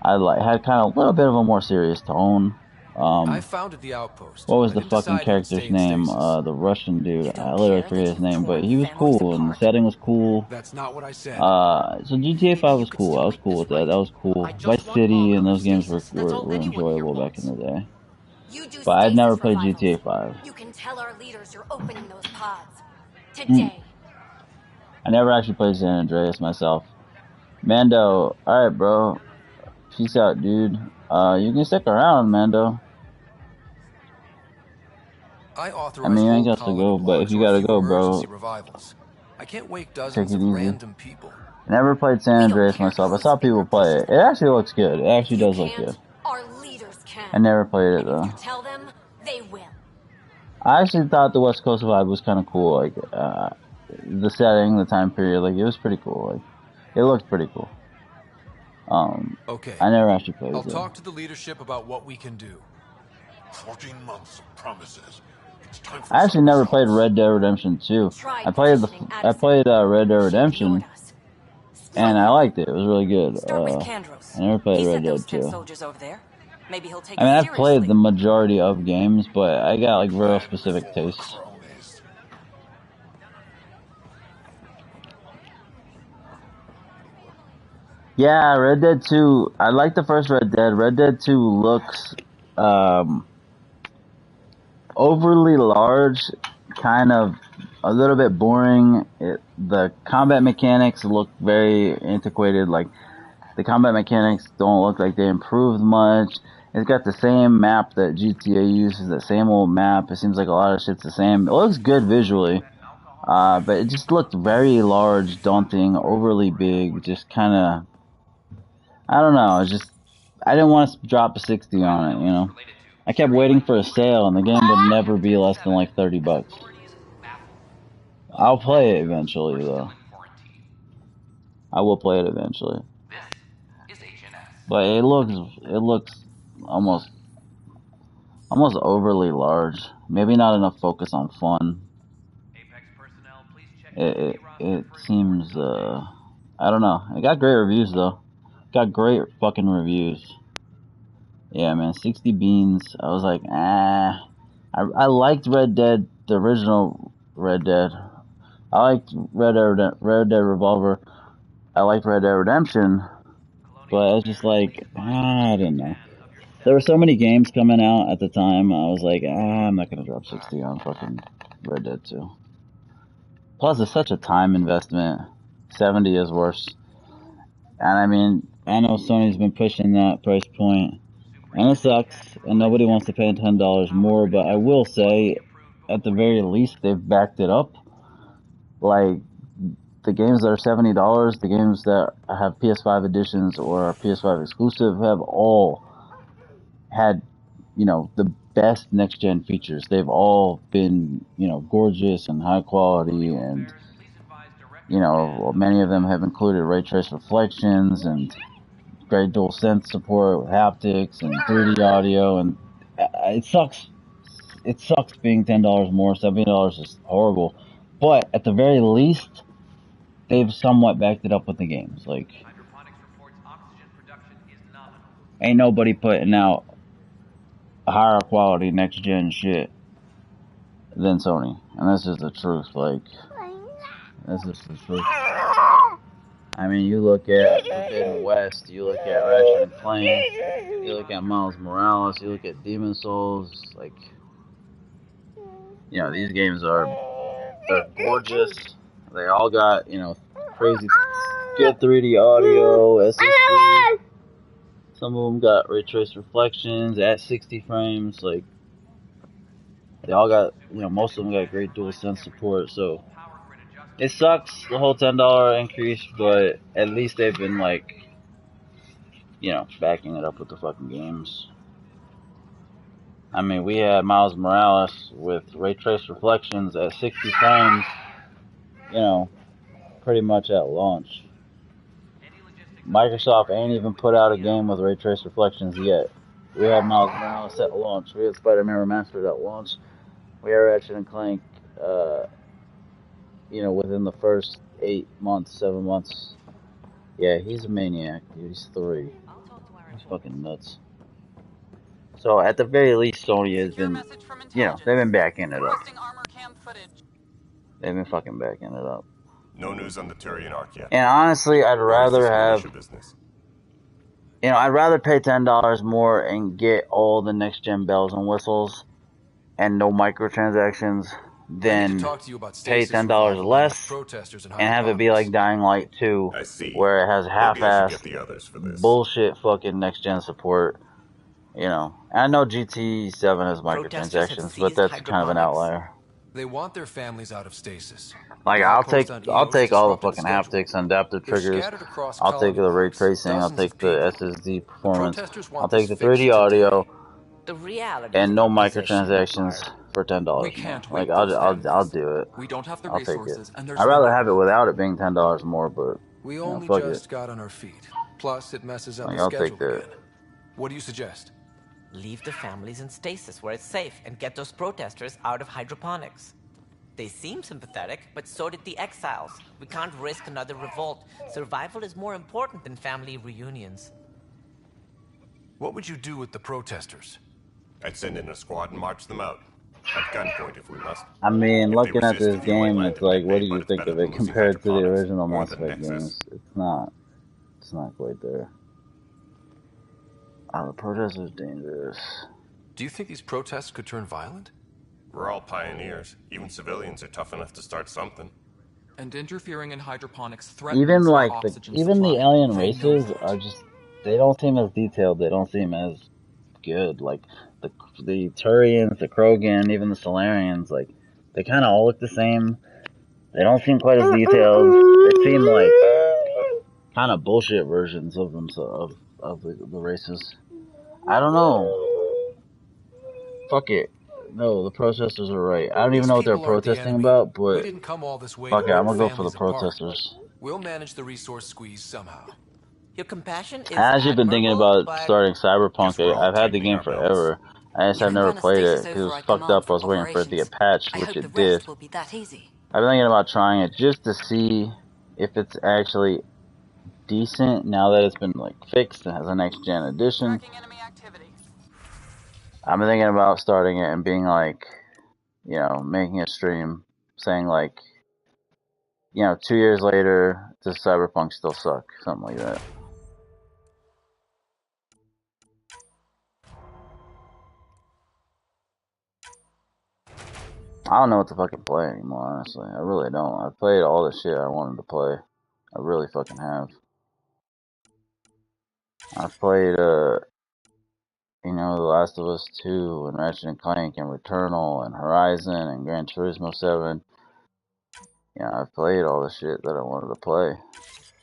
Had kind of a little bit of a more serious tone. I founded the outpost. What was the fucking character's name? The Russian dude. I literally forget his name, but he was cool, and the setting was cool. That's not what I said. So GTA 5 was cool. I was cool with that. That was cool. Vice City and those games were enjoyable back in the day. But I'd never played GTA 5. You can tell our leaders you're opening those pods today. I never actually played San Andreas myself. Mando, alright, bro. Peace out, dude. You can stick around, Mando. I mean, I got to go, but if you gotta go, bro, I can't wake dozens of random people. Never played San Andreas myself. I saw people play it. It actually looks good. It actually does look good. Our leaders can. I never played it, though. Tell them they will. I actually thought the West Coast vibe was kind of cool. Like, the setting, the time period, like, it was pretty cool. Like, it looked pretty cool. Okay. I never actually played it. I'll talk to the leadership about what we can do. 14 months of promises. It's time for I actually never played Red Dead Redemption 2. I played Red Dead Redemption, and I liked it. It was really good. I never played Red Dead 2. I mean, I've played the majority of games, but I got, like, real specific tastes. Yeah, Red Dead 2, I like the first Red Dead. Red Dead 2 looks, overly large, kind of a little bit boring. The combat mechanics look very antiquated, like, the combat mechanics don't look like they improved much. It's got the same map that GTA uses, the same old map. It seems like a lot of shit's the same. It looks good visually, but it just looked very large, daunting, overly big, just kind of, I don't know, it's just, I didn't want to drop a 60 on it, you know? I kept waiting for a sale, and the game would never be less than like $30. I'll play it eventually, though. I will play it eventually. But it looks almost overly large. Maybe not enough focus on fun. It seems, I don't know. It got great reviews, though. Got great fucking reviews. Yeah, man, 60 beans. I was like, I liked Red Dead, the original Red Dead. I liked Red Dead Revolver. I liked Red Dead Redemption, but it's just like, I don't know. There were so many games coming out at the time, I was like, I'm not gonna drop 60 on fucking Red Dead 2. Plus, it's such a time investment. 70 is worse. And I mean, I know Sony's been pushing that price point, and it sucks, and nobody wants to pay $10 more, but I will say, at the very least, they've backed it up. Like, the games that are $70, the games that have PS5 editions or are PS5 exclusive have all had, the best next-gen features. They've all been, gorgeous and high quality, and, many of them have included ray trace reflections and great dual sense support with haptics and 3D audio, and it sucks. It sucks being $10 more. $70 is horrible, but at the very least, they've somewhat backed it up with the games. Like, ain't nobody putting out higher quality next gen shit than Sony, and this is the truth. Like, this is the truth. I mean, you look at Forbidden West, you look at Ratchet and Clank, you look at Miles Morales, you look at Demon Souls, like, these games they're gorgeous. They all got, crazy good 3D audio, SSD. Some of them got ray trace reflections at 60 frames. Like, they all got, most of them got great dual sense support. So it sucks, the whole $10 increase, but at least they've been like, backing it up with the fucking games. I mean, we had Miles Morales with ray trace reflections at 60 frames, pretty much at launch. Microsoft ain't even put out a game with ray trace reflections yet. We had Miles Morales at launch. We had Spider-Man Remastered at launch. We had Ratchet and Clank, within the first 8 months, 7 months. Yeah, he's a maniac, dude. He's 3. He's fucking nuts. So, at the very least, Sony has been, they've been backing it up. They've been fucking backing it up. No news on the Turian arc yet. And honestly, I'd rather have, I'd rather pay $10 more and get all the next-gen bells and whistles and no microtransactions than pay $10 less and have it be like Dying Light 2, where it has half-assed bullshit fucking next-gen support. I know GT 7 has microtransactions, but that's kind of an outlier. They want their families out of stasis. Like, I'll take all the fucking haptics and adaptive triggers. I'll take the ray tracing. I'll take the SSD performance. I'll take the 3D audio. And no microtransactions for $10 more. Like, I'll do it. I'll take it. I'd rather have it without it being $10 more, but we only fuck just it. got on our feet. Plus, it messes up Like, the I'll schedule take that. again. What do you suggest? Leave the families in stasis where it's safe and get those protesters out of hydroponics. They seem sympathetic, but so did the exiles. We can't risk another revolt. Survival is more important than family reunions. What would you do with the protesters? I'd send in a squad and march them out. At gunpoint if we must. I mean, looking at this game, it's like, what do you think of it compared to the original Mass Effect games? It's not quite there. The protesters dangerous. Do you think these protests could turn violent? We're all pioneers. Even civilians are tough enough to start something. And interfering in hydroponics threatens even like our oxygen even supply. the alien races are just, they don't seem as detailed. They don't seem as good. Like the Turians, the Krogan, even the Solarians, like they kind of all look the same. They don't seem quite as detailed. They seem like kind of bullshit versions of themselves, of the races. I don't know. Fuck it. No, the protesters are right. I don't even know what they're protesting about, but fuck it, I'm gonna go for the protesters. We'll manage the resource squeeze somehow. Your compassion is I actually been thinking about starting Cyberpunk. Guess we're all I've had the tightening game our belts. forever. I just have never played it because it was fucked up. I was waiting for it to get patched, which it did. Will be that easy. I've been thinking about trying it just to see if it's actually decent now that it's been like fixed and has a next gen edition. I've been thinking about starting it and being like, making a stream saying like, you know, 2 years later, does Cyberpunk still suck? Something like that. I don't know what to fucking play anymore, honestly. I really don't. I've played all the shit I wanted to play. I really fucking have. I've played, you know, The Last of Us 2 and Ratchet and Clank and Returnal and Horizon and Gran Turismo 7. Yeah, I've played all the shit that I wanted to play.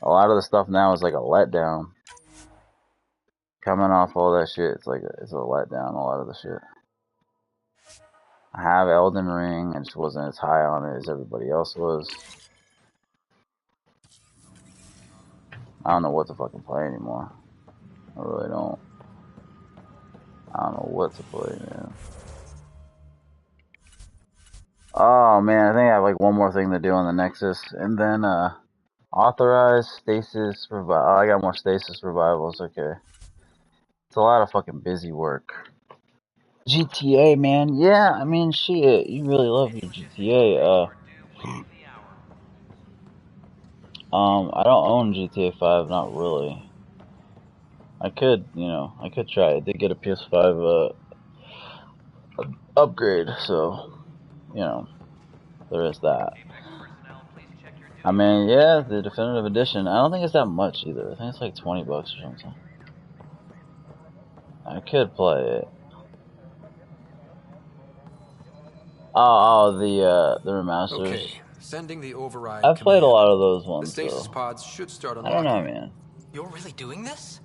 A lot of the stuff now is like a letdown. Coming off all that shit, it's a letdown, a lot of the shit. I have Elden Ring, and just wasn't as high on it as everybody else was. I don't know what to fucking play anymore. I really don't. I don't know what to play, man. Oh man, I think I have like one more thing to do on the Nexus, and then authorize stasis revival. Oh, I got more stasis revivals. Okay, it's a lot of fucking busy work. GTA, man. Yeah, I mean, shit. You really love your GTA. I don't own GTA 5, not really. I could, you know, I could try. I did get a PS5 upgrade, so, you know, there is that. I mean, yeah, the definitive edition. I don't think it's that much either. I think it's like $20 or something. I could play it. Oh, the remasters. Okay, sending the override I've played a command. lot of those ones, The stasis so pods should start I unlocking. don't know, man. You're really doing this?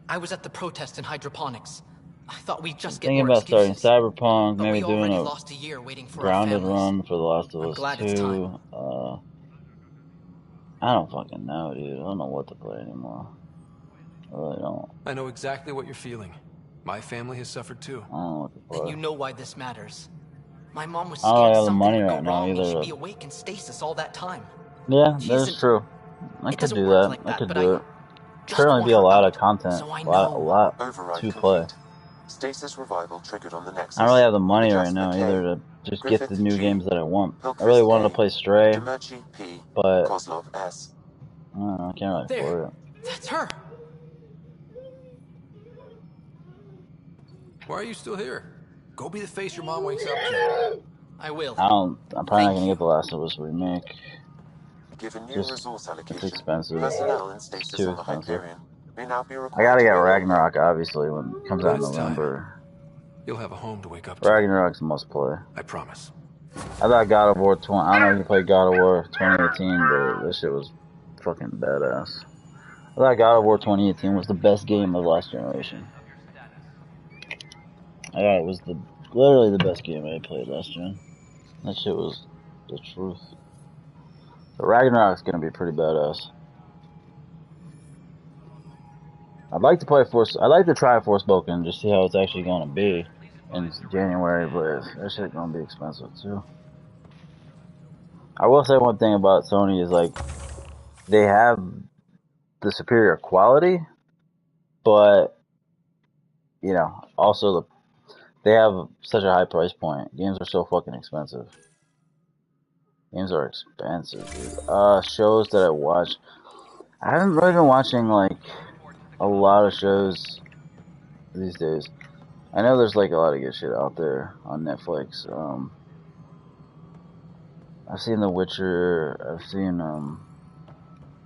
I was at the protest in hydroponics. I thought we'd just get Thinking more about starting excuses. Cyberpunk, But maybe we doing already a lost a year waiting for our grounded families. run for The Last of I'm Us glad 2. it's time. I don't fucking know, dude. I don't know what to play anymore. I really don't. I know exactly what you're feeling. My family has suffered too. I don't know what to play. And you know why this matters. My mom was I don't scared have the something money would go right now wrong and she'd either. be awake in stasis all that time. Yeah, that's true. I could do that. I could do it. Certainly be a lot of content, a lot to play. Stasis revival triggered on the Nexus. I don't really have the money right now either to just get the new games that I want. I really wanted to play Stray, but I don't know, I can't really afford it. That's her. Why are you still here? Go be the face your mom wakes up to. I will. I'm probably not gonna get The Last of Us remake. Given new Just, resource allocation, it's expensive. personnel in It's stasis too on the expensive. Hyperion may now be I required gotta get to Ragnarok, obviously, when it comes out in It's time. November. You'll have a home to wake up to. Ragnarok's a must play. I promise. I thought God of War 20. I don't know if you played God of War 2018, but this shit was fucking badass. I thought God of War 2018 was the best game of last generation. I thought it was literally the best game I played last gen. That shit was the truth. But Ragnarok's gonna be pretty badass. I'd like to play I'd like to try Forspoken, just see how it's actually gonna be in January, but that shit's gonna be expensive too. I will say one thing about Sony is like they have the superior quality, but you know, also they have such a high price point. Games are so fucking expensive. Games are expensive, dude. Shows that I watch. I haven't really been watching like a lot of shows these days. I know there's like a lot of good shit out there on Netflix. I've seen The Witcher. I've seen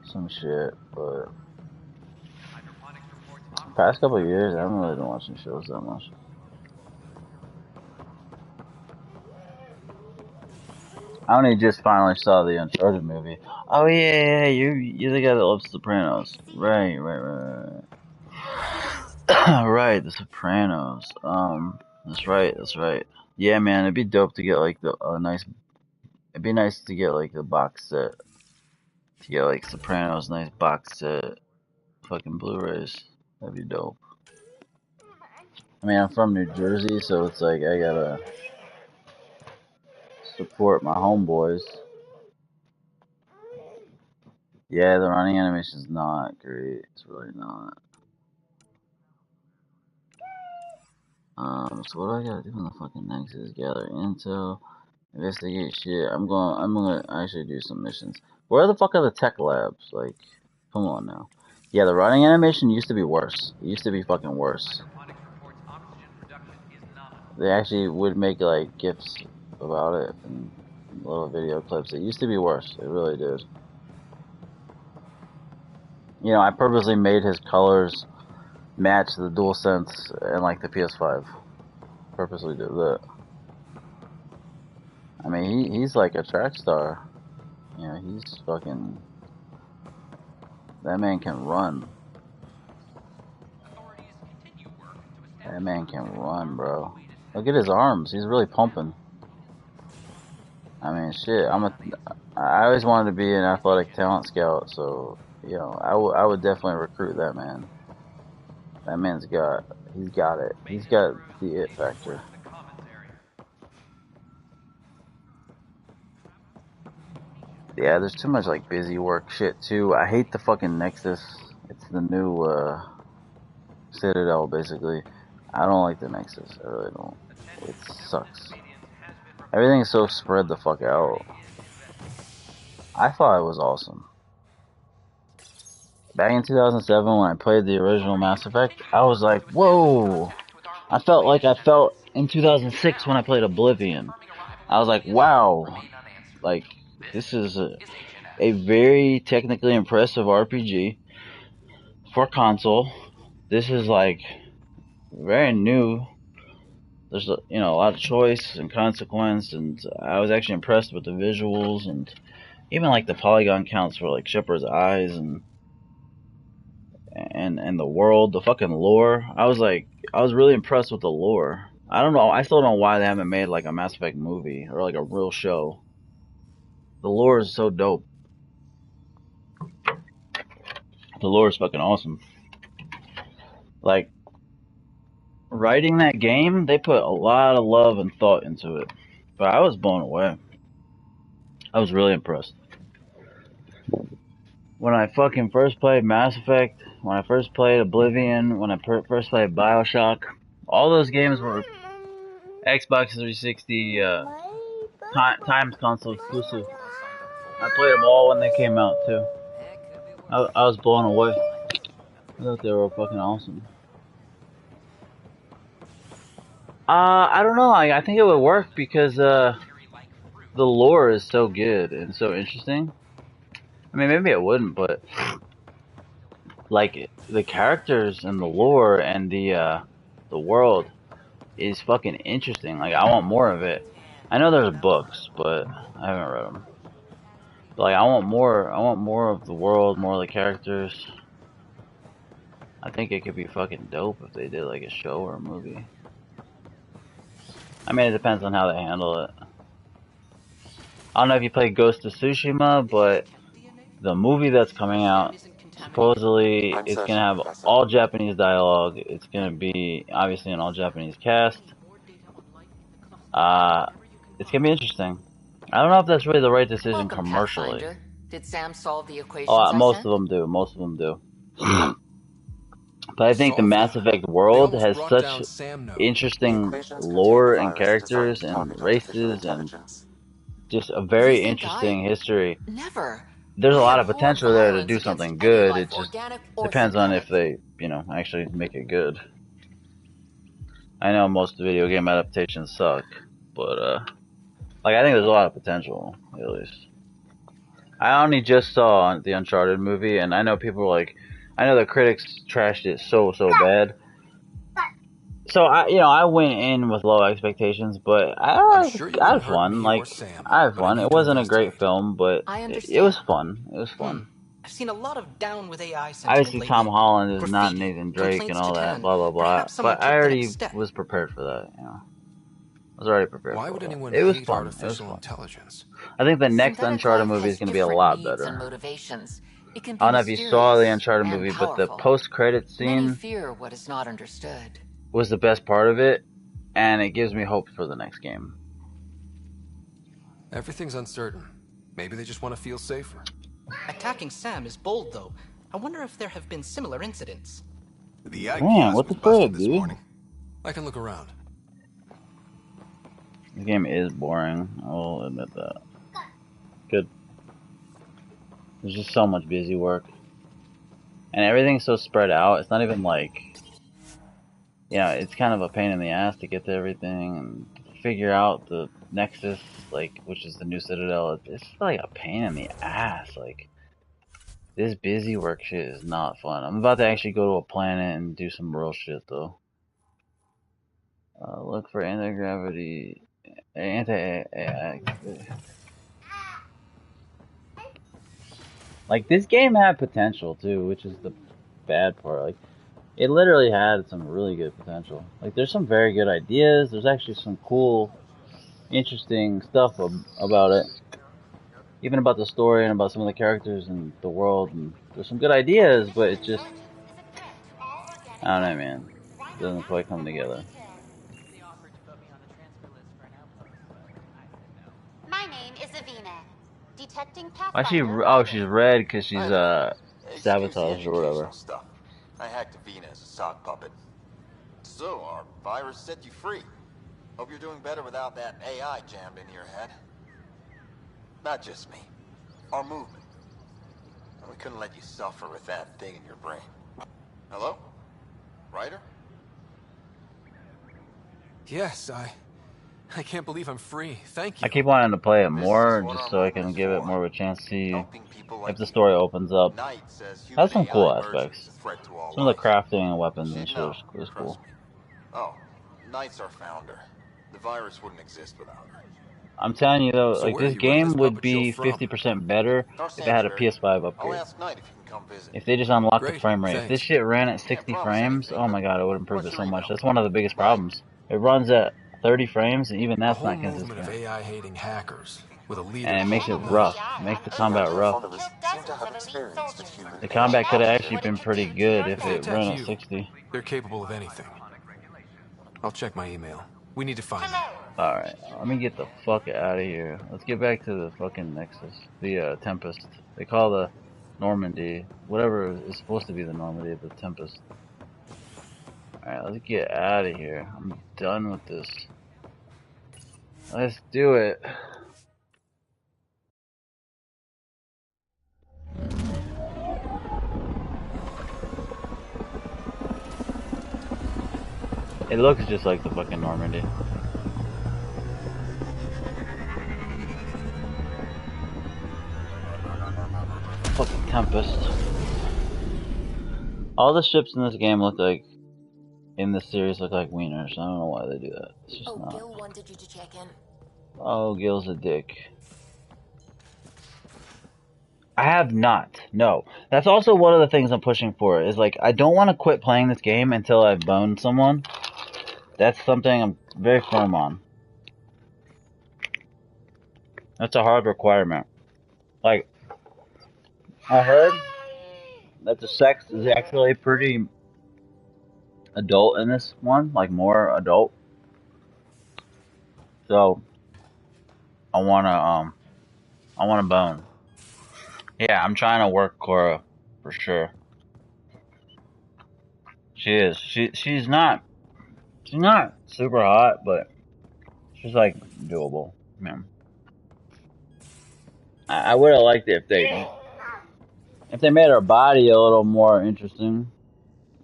some shit, but past couple of years I haven't really been watching shows that much. I only just finally saw the Uncharted movie. Oh yeah, you're the guy that loves Sopranos. Right. Right, The Sopranos. That's right. Yeah, man, it'd be dope to get like it'd be nice to get like the box set. To get like Sopranos nice box set fucking Blu-rays. That'd be dope. I mean, I'm from New Jersey, so it's like I gotta support my homeboys. Yeah, the running animation's not great. It's really not. So what do I gotta do on the fucking Nexus? Gather intel. Investigate shit. I'm gonna actually do some missions. Where the fuck are the tech labs? Like, come on now. Yeah, the running animation used to be worse. It used to be fucking worse. They actually would make like GIFs about it and little video clips. It used to be worse. It really did. You know, I purposely made his colors match the DualSense and like the PS5. Purposely did that. I mean, he's like a track star. You know, he's fucking. That man can run. That man can run, bro. Look at his arms. He's really pumping. I mean, shit. I always wanted to be an athletic talent scout, so you know, I would definitely recruit that man. That man's he's got it. He's got the it factor. Yeah, there's too much like busy work shit too. I hate the fucking Nexus. It's the new Citadel, basically. I don't like the Nexus. I really don't. It sucks. Everything's so spread the fuck out. I thought it was awesome. Back in 2007 when I played the original Mass Effect, I was like, whoa! I felt like I felt in 2006 when I played Oblivion. I was like, wow! Like, this is a very technically impressive RPG for console. This is like very new. There's a lot of choice and consequence, and I was actually impressed with the visuals and even like the polygon counts for like Shepard's eyes and the world, the fucking lore. I was really impressed with the lore. I don't know. I still don't know why they haven't made like a Mass Effect movie or like a real show. The lore is so dope. The lore is fucking awesome. Like, writing that game, they put a lot of love and thought into it. But I was blown away. I was really impressed. When I fucking first played Mass Effect, when I first played Oblivion, when I first played Bioshock, all those games were Xbox 360 times console exclusive. I played them all when they came out too. I was blown away. I thought they were fucking awesome. I don't know. I think it would work because the lore is so good and so interesting. I mean, maybe it wouldn't, but like the characters and the lore and the world is fucking interesting. Like, I want more of it. I know there's books, but I haven't read them. But, like, I want more. I want more of the world, more of the characters. I think it could be fucking dope if they did like a show or a movie. I mean, it depends on how they handle it. I don't know if you play Ghost of Tsushima, but the movie that's coming out, supposedly it's gonna have all Japanese dialogue. It's gonna be obviously an all Japanese cast. It's gonna be interesting. I don't know if that's really the right decision commercially. Did Sam solve the equations? Most of them do. Most of them do. But I think the Mass Effect world has such interesting lore and characters and races and just a very interesting history. There's a lot of potential there to do something good. It just depends on if they, actually make it good. I know most video game adaptations suck, but I think there's a lot of potential, at least. I only just saw the Uncharted movie, and I know people were like, I know the critics trashed it so bad. So I went in with low expectations, but I had fun. I had fun. It wasn't a great film, but it was fun. It was fun. I've seen a lot of down with AI sentiment obviously lately. Tom Holland is Graffiti, not Nathan Drake and all that, blah blah blah. But I already was prepared for that. I was already prepared. Why would anyone it was hate fun. artificial intelligence? I think the next Uncharted movie is going to be a lot better. I don't know if you saw the Uncharted movie, but the post-credit scene fear what is not understood. was the best part of it, and it gives me hope for the next game. Everything's uncertain. Maybe they just want to feel safer. Attacking Sam is bold, though. I wonder if there have been similar incidents. The Man, what the fuck, dude? I can look around. The game is boring. I'll admit that. Good. There's just so much busy work. And everything's so spread out. It's not even like... Yeah, it's kind of a pain in the ass to get to everything and figure out the Nexus, like, which is the new Citadel. It's like a pain in the ass. Like, this busy work shit is not fun. I'm about to actually go to a planet and do some real shit, though. Look for anti-gravity... Like, this game had potential, too, which is the bad part. Like, it literally had some really good potential. Like, there's some very good ideas. There's actually some cool, interesting stuff about it. Even about the story and about some of the characters and the world. And there's some good ideas, but it just... I don't know, man. It doesn't quite come together. My name is Avina. Detecting Why she? Pathfinder. Oh, she's red because she's sabotaged or whatever. Stuff. I hacked Avina as a sock puppet. So our virus set you free. Hope you're doing better without that AI jammed into your head. Not just me. Our movement. We couldn't let you suffer with that thing in your brain. Hello? Ryder? Yes, I can't believe I'm free. Thank you. I keep wanting to play it more just so I can give it more of a chance to see if the story opens up. Has some cool aspects. Some of the crafting and weapons and shit is cool. Oh, Knight's our founder. The virus wouldn't exist without her. I'm telling you though, like this game would be 50% better if it had a PS5 upgrade. If they just unlocked the frame rate. If this shit ran at 60 frames, oh my god, it would improve it so much. That's one of the biggest problems. It runs at 30 frames, and even that's not consistent. Of AI-hating hackers with a leader. And it makes it rough. It makes the combat rough. The combat could have actually been pretty good if it ran at 60. They're capable of anything. I'll check my email. We need to find them. Alright, let me get the fuck out of here. Let's get back to the fucking Nexus. The Tempest. They call the Normandy. Whatever is supposed to be the Normandy, the Tempest. Alright, let's get out of here. I'm done with this. Let's do it. It looks just like the fucking Normandy. Fucking Tempest. All the ships in this game look like, in this series, look like wieners. I don't know why they do that. It's just not. Gil wanted you to check in. Oh, Gil's a dick. I have not. No. That's also one of the things I'm pushing for. Is like, I don't want to quit playing this game until I've boned someone. That's something I'm very firm on. That's a hard requirement. Like, I heard that the sex is actually pretty adult in this one, like more adult. So I wanna bone. Yeah, I'm trying to work Cora for sure. She is. She's not super hot, but she's like doable. Man, I would have liked it if they made her body a little more interesting.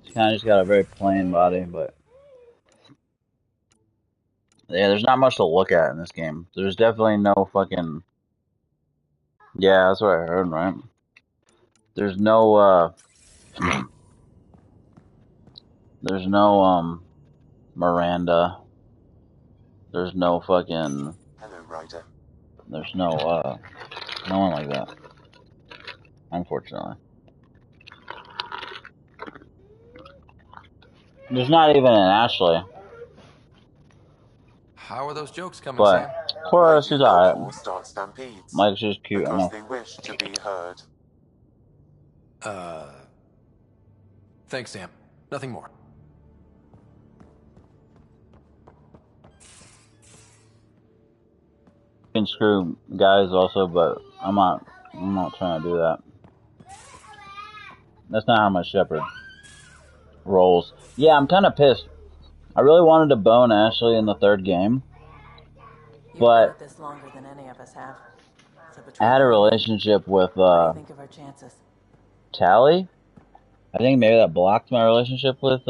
She kind of just got a very plain body, but yeah, there's not much to look at in this game. There's definitely no fucking... Yeah, that's what I heard, right? There's no, there's no, Miranda. There's no fucking... Hello, Ryder. There's no, no one like that. Unfortunately. There's not even an Ashley. How are those jokes coming, but Sam? Cora, she's alright. Start stampedes. Mike, she's cute. Because they wish to be heard. Thanks, Sam. Nothing more. You can screw guys also, but I'm not trying to do that. That's not how my Shepherd rolls. Yeah, I'm kind of pissed. I really wanted to bone Ashley in the third game, But this longer than any of us have. So I had a relationship with think of our chances? Tally. I think maybe that blocked my relationship with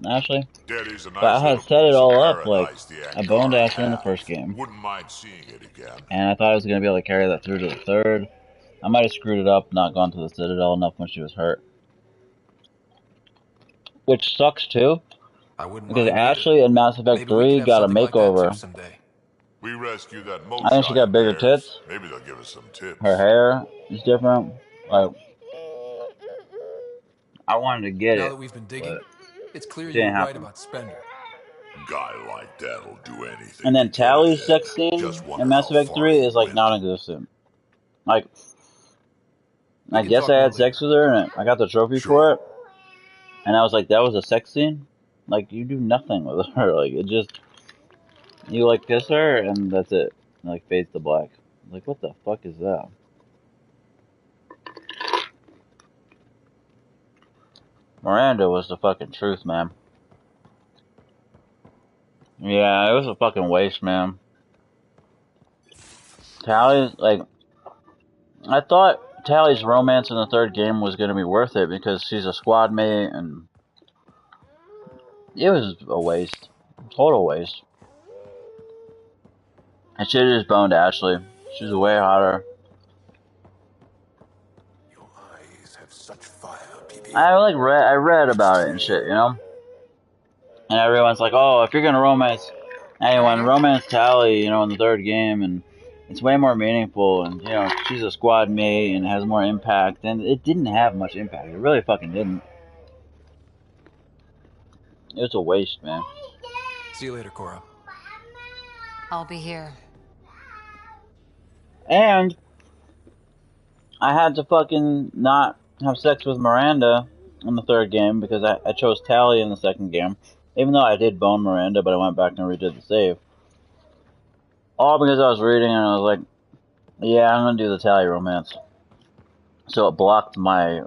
Ashley. Daddy's a nice But I had little set it piece all of up, like, paradise, the I boned Angara Ashley in the have. first game. Wouldn't mind seeing it again. And I thought I was going to be able to carry that through to the third. I might have screwed it up, not gone to the Citadel enough when she was hurt. Which sucks too. Because Ashley in Mass Effect 3 got a makeover. We rescued that I think she got bigger tits. Maybe they'll give us some tips. Her hair is different. Like, I wanted to get it. Now that we've been digging, it's clear you were right about Spender. Guy like that'll do anything. And then Tally's sex scene in Mass Effect 3 is like non-existent. Like, I guess I had sex with her and I got the trophy for it. And I was like, that was a sex scene? Like, you do nothing with her. Like, it just, you like kiss her and that's it. And, like, fades to black. Like, what the fuck is that? Miranda was the fucking truth, man. Yeah, it was a fucking waste, man. Tally's, like, I thought Tally's romance in the third game was going to be worth it because she's a squad mate and it was a waste. Total waste. I should have just boned Ashley. She's way hotter. Your eyes have such fire, PB. I read about it and shit, you know? And everyone's like, oh, if you're gonna romance anyone, romance Tally, you know, in the third game, and it's way more meaningful, and, you know, she's a squad mate and has more impact, and it didn't have much impact. It really fucking didn't. It was a waste, man. See you later, Cora. I'll be here. And I had to fucking not have sex with Miranda in the third game because I chose Tally in the second game. Even though I did bone Miranda, but I went back and redid the save. All because I was reading and I was like, yeah, I'm gonna do the Tally romance. So it blocked my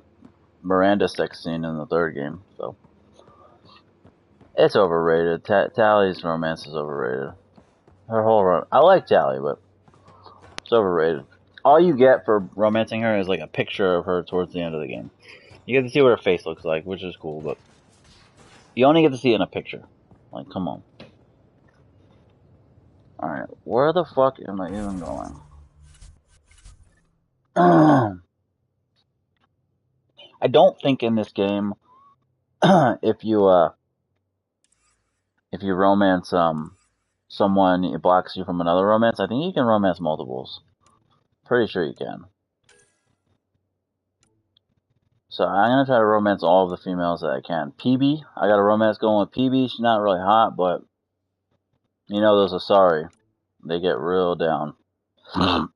Miranda sex scene in the third game, so. It's overrated. Tally's romance is overrated. Her whole I like Tally, but it's overrated. All you get for romancing her is like a picture of her towards the end of the game. You get to see what her face looks like, which is cool, but you only get to see it in a picture. Like, come on. Alright, where the fuck am I even going? I don't think in this game, if you romance someone, it blocks you from another romance. I think you can romance multiples. Pretty sure you can. So I'm gonna try to romance all of the females that I can. PB, I got a romance going with PB. She's not really hot, but you know those Asari, they get real down. I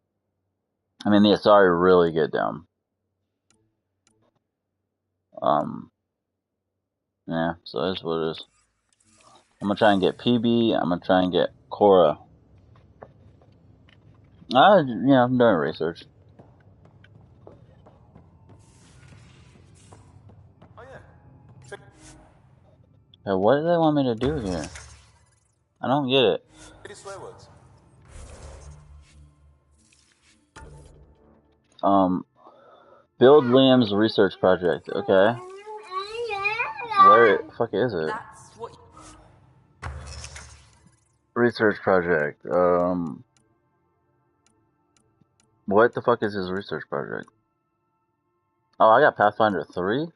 mean, the Asari really get down. Yeah, so that's what it is. I'm gonna try and get PB. I'm gonna try and get Cora. Yeah, I'm doing research. Yeah, what do they want me to do here? I don't get it. Build Liam's research project. Okay. Where the fuck is it? Research project. What the fuck is his research project? Oh, I got Pathfinder 3?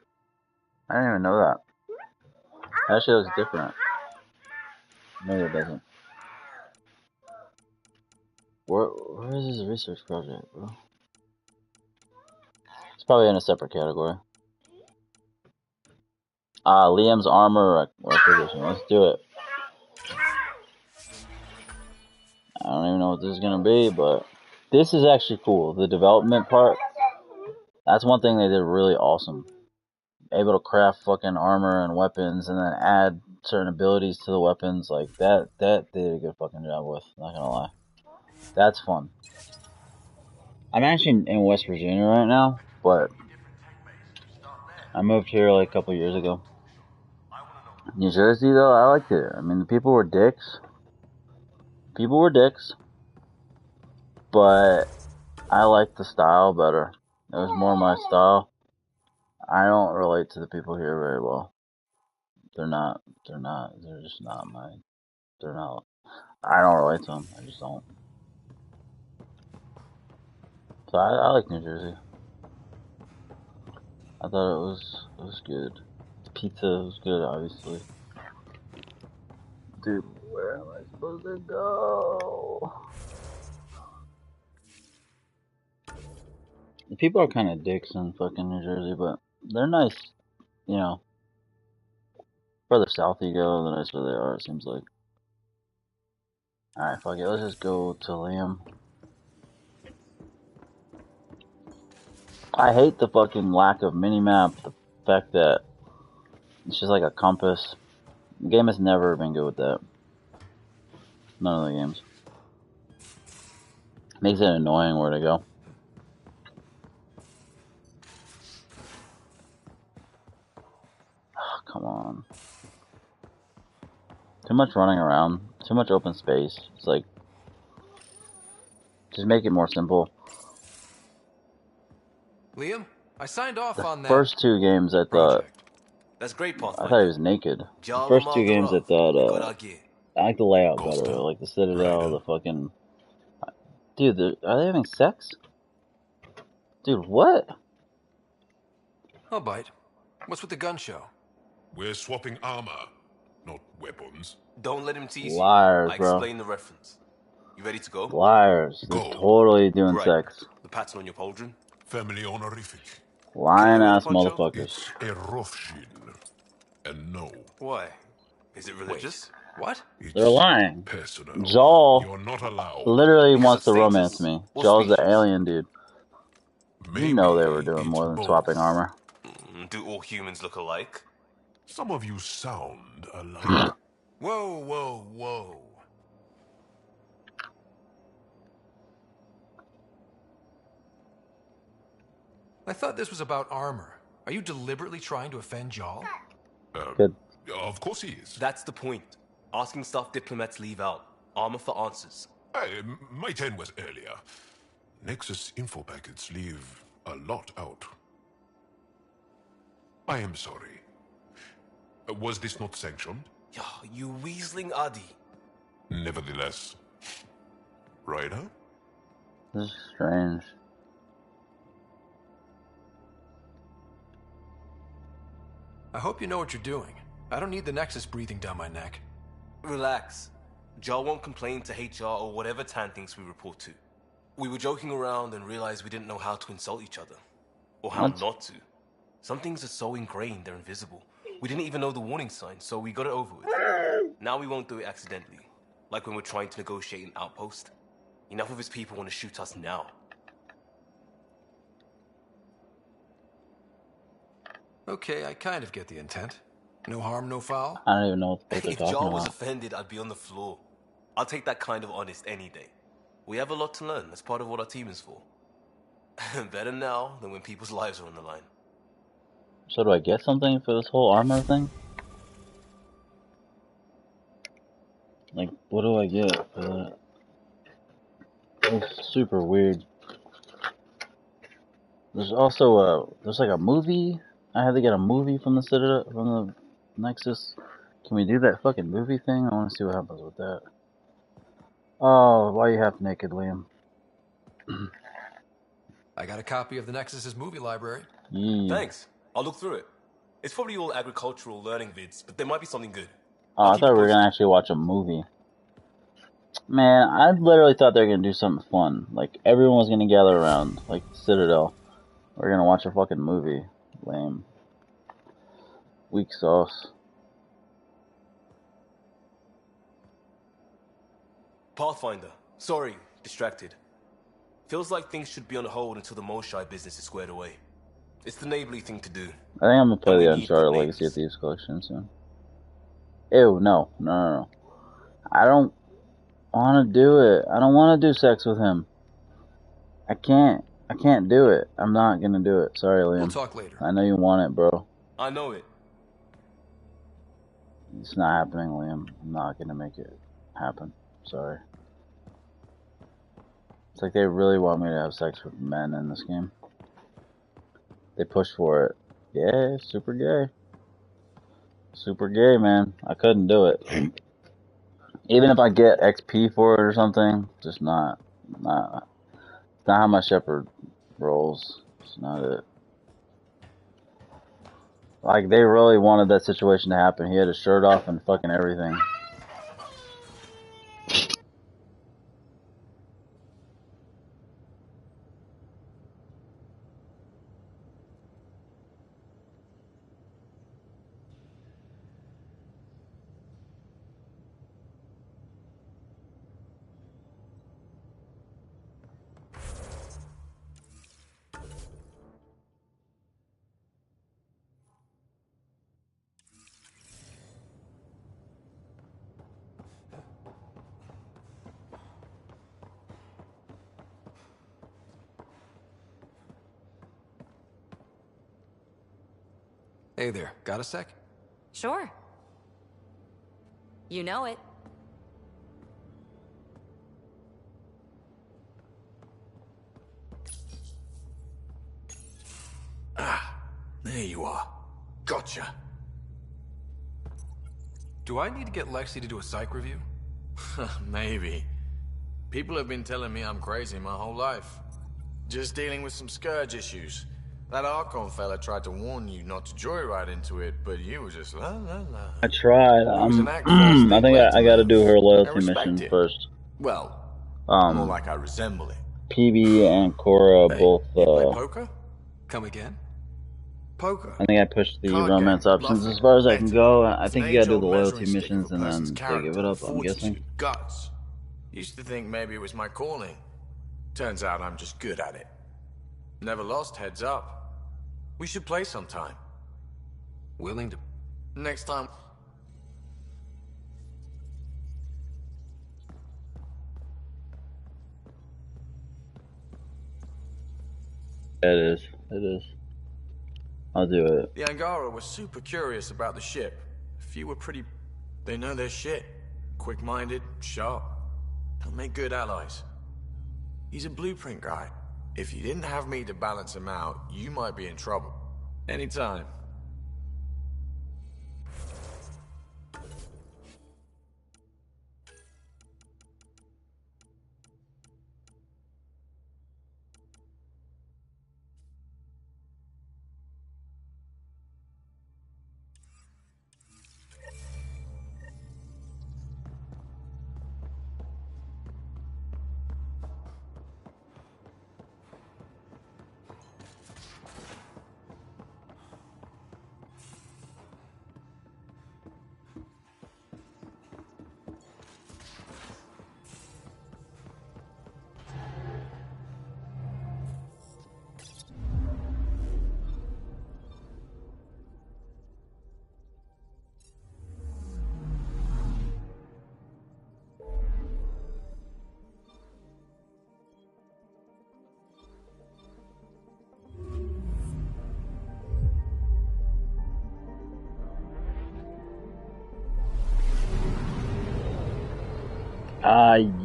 I didn't even know that. That shit looks different. Maybe it doesn't. Where is his research project, bro? It's probably in a separate category. Liam's armor requisition. Let's do it. I don't even know what this is gonna be, but this is actually cool. The development part, that's one thing they did really awesome. Able to craft fucking armor and weapons and then add certain abilities to the weapons. Like, that they did a good fucking job with, not gonna lie. That's fun. I'm actually in West Virginia right now, but I moved here like a couple years ago. New Jersey, though, I liked it. I mean, the people were dicks. People were dicks. but I like the style better. It was more my style. I don't relate to the people here very well. They're just not my, I don't relate to them. I just don't. So I like New Jersey. I thought it was good. The pizza was good, obviously. Dude, where am I supposed to go? The people are kind of dicks in fucking New Jersey, but they're nice, you know. Further south you go, the nicer they are, it seems like. Alright, fuck it, let's just go to Liam. I hate the fucking lack of mini-map, the fact that it's just like a compass. The game has never been good with that. None of the games. Makes it annoying where to go. Oh, come on. Too much running around. Too much open space. It's like, just make it more simple. Liam, I signed off on that. First two games I thought, that's great, I thought he was naked. The first two games I thought, I like the layout better. I like the Citadel, the fucking... Dude, are they having sex? Dude, what? I'll bite. What's with the gun show? We're swapping armor, not weapons. Don't let him tease Liars, you. I bro. explain the reference. You ready to go? Liars. They're totally doing sex. The pattern on your pauldron? Family honorific. Lying ass motherfuckers. It's a Rothschild. And no. Why? Is it religious? What? They're lying. Personal. Jaw You're not allowed. literally wants to romance me. Jaw's the alien dude. You know they were doing more than swapping armor. Do all humans look alike? Some of you sound alike. Whoa, whoa, whoa. I thought this was about armor. Are you deliberately trying to offend Jal? Good. Of course he is. That's the point. Asking stuff diplomats leave out. Armor for answers. My turn was earlier. Nexus info packets leave a lot out. I am sorry. Was this not sanctioned? You weaseling Adi. Nevertheless. Ryder? This is strange. I hope you know what you're doing. I don't need the Nexus breathing down my neck. Relax. Jar won't complain to HR or whatever Tan thinks we report to. We were joking around and realized we didn't know how to insult each other. Or how not to. Some things are so ingrained they're invisible. We didn't even know the warning sign, so we got it over with. Now we won't do it accidentally. Like when we're trying to negotiate an outpost. Enough of his people want to shoot us now. Okay, I kind of get the intent. No harm, no foul. I don't even know what they're If talking Jar was about. offended, I'd be on the floor. I'll take that kind of honest any day. We have a lot to learn. That's part of what our team is for. Better now than when people's lives are on the line. So do I get something for this whole armor thing? Like, what do I get for that? It's super weird. There's also there's like a movie. I had to get a movie from the Citadel, from the Nexus. Can we do that fucking movie thing? I want to see what happens with that. Oh, why are you half naked, Liam? I got a copy of the Nexus's movie library. Thanks. I'll look through it. It's probably all agricultural learning vids, but there might be something good. Oh, I thought we were gonna actually watch a movie. Man, I literally thought they were gonna do something fun. Like, everyone was gonna gather around, like Citadel. We're gonna watch a fucking movie. Lame. Weak sauce. Pathfinder. Sorry, distracted. Feels like things should be on hold until the Moshai business is squared away. It's the neighborly thing to do. I think I'm gonna play the Uncharted Legacy of Thieves collection soon. Ew, no. I don't wanna do it. I don't wanna do sex with him. I can't do it. I'm not gonna do it. Sorry, Liam. We'll talk later. I know you want it, bro. I know it. It's not happening, Liam. I'm not gonna make it happen. Sorry. It's like they really want me to have sex with men in this game. They push for it. Yeah, super gay. Super gay, man. I couldn't do it. Even if I get XP for it or something, just not. It's not how my shepherd rolls. It's not it. Like, they really wanted that situation to happen. He had his shirt off and fucking everything. Hey there, got a sec? Sure. You know it. Ah, there you are. Gotcha. Do I need to get Lexi to do a psych review? Maybe. People have been telling me I'm crazy my whole life. Just dealing with some scourge issues. That Archon fella tried to warn you not to joyride into it, but you were just la la la. I tried. I think I gotta do her loyalty mission first. Well, more like I resemble it. PB and Cora both. You play poker? Come again? Poker. I think I pushed the romance options as far as I can go. I think you gotta do the loyalty missions and then they give it up, I'm guessing. Guts. Used to think maybe it was my calling. Turns out I'm just good at it. Never lost heads up. We should play sometime. Willing to... Next time... It is. It is. I'll do it. The Angara was super curious about the ship. A few were pretty... They know their shit. Quick-minded, sharp. They'll make good allies. He's a blueprint guy. If you didn't have me to balance him out, you might be in trouble. Anytime.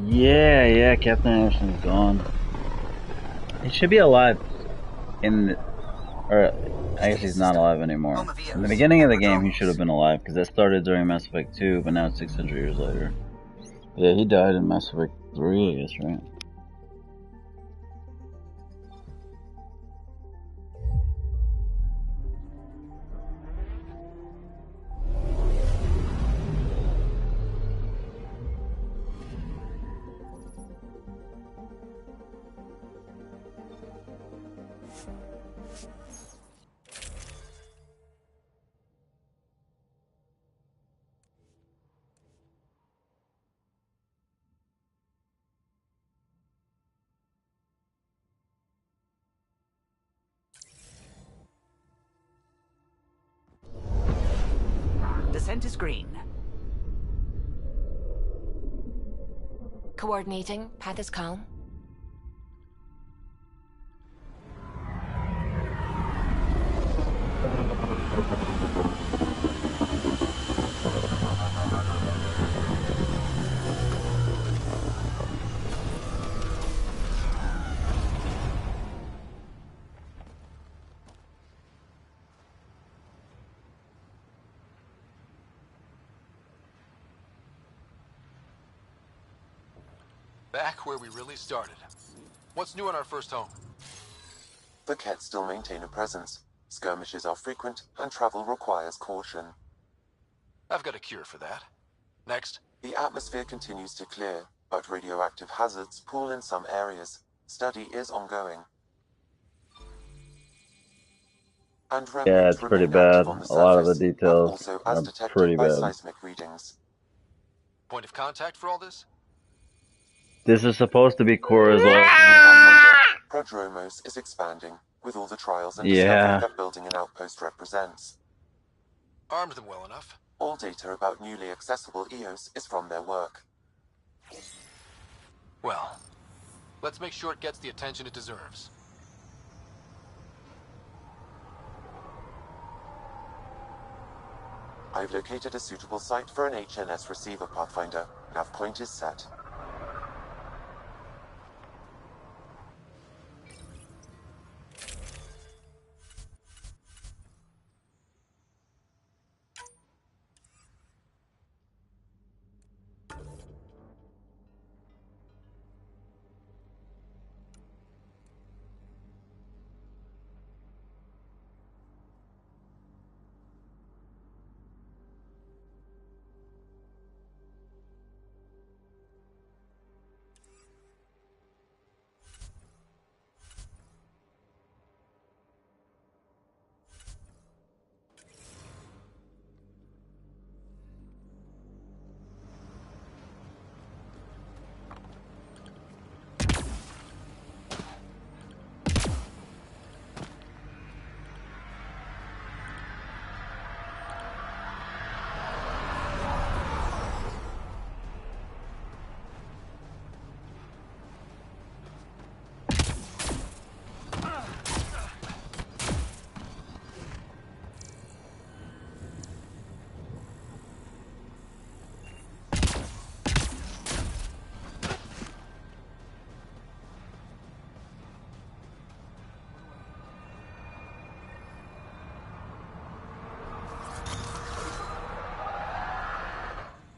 Yeah, Captain Anderson's gone. He should be alive or I guess he's not alive anymore. In the beginning of the game, he should have been alive, because that started during Mass Effect 2, but now it's 600 years later. Yeah, he died in Mass Effect 3, I guess, right? Descent is green. Coordinating. Path is calm. Back where we really started. What's new on our first home? The Kett still maintain a presence. Skirmishes are frequent, and travel requires caution. I've got a cure for that. Next. The atmosphere continues to clear, but radioactive hazards pool in some areas. Study is ongoing. And yeah, it's pretty bad. A lot of the details are pretty bad. Seismic readings. Point of contact for all this? This is supposed to be Cora's Prodromos is expanding, with all the trials and discovery that building an outpost represents. Armed them well enough. All data about newly accessible EOS is from their work. Well, let's make sure it gets the attention it deserves. I've located a suitable site for an HNS receiver, Pathfinder. Nav point is set.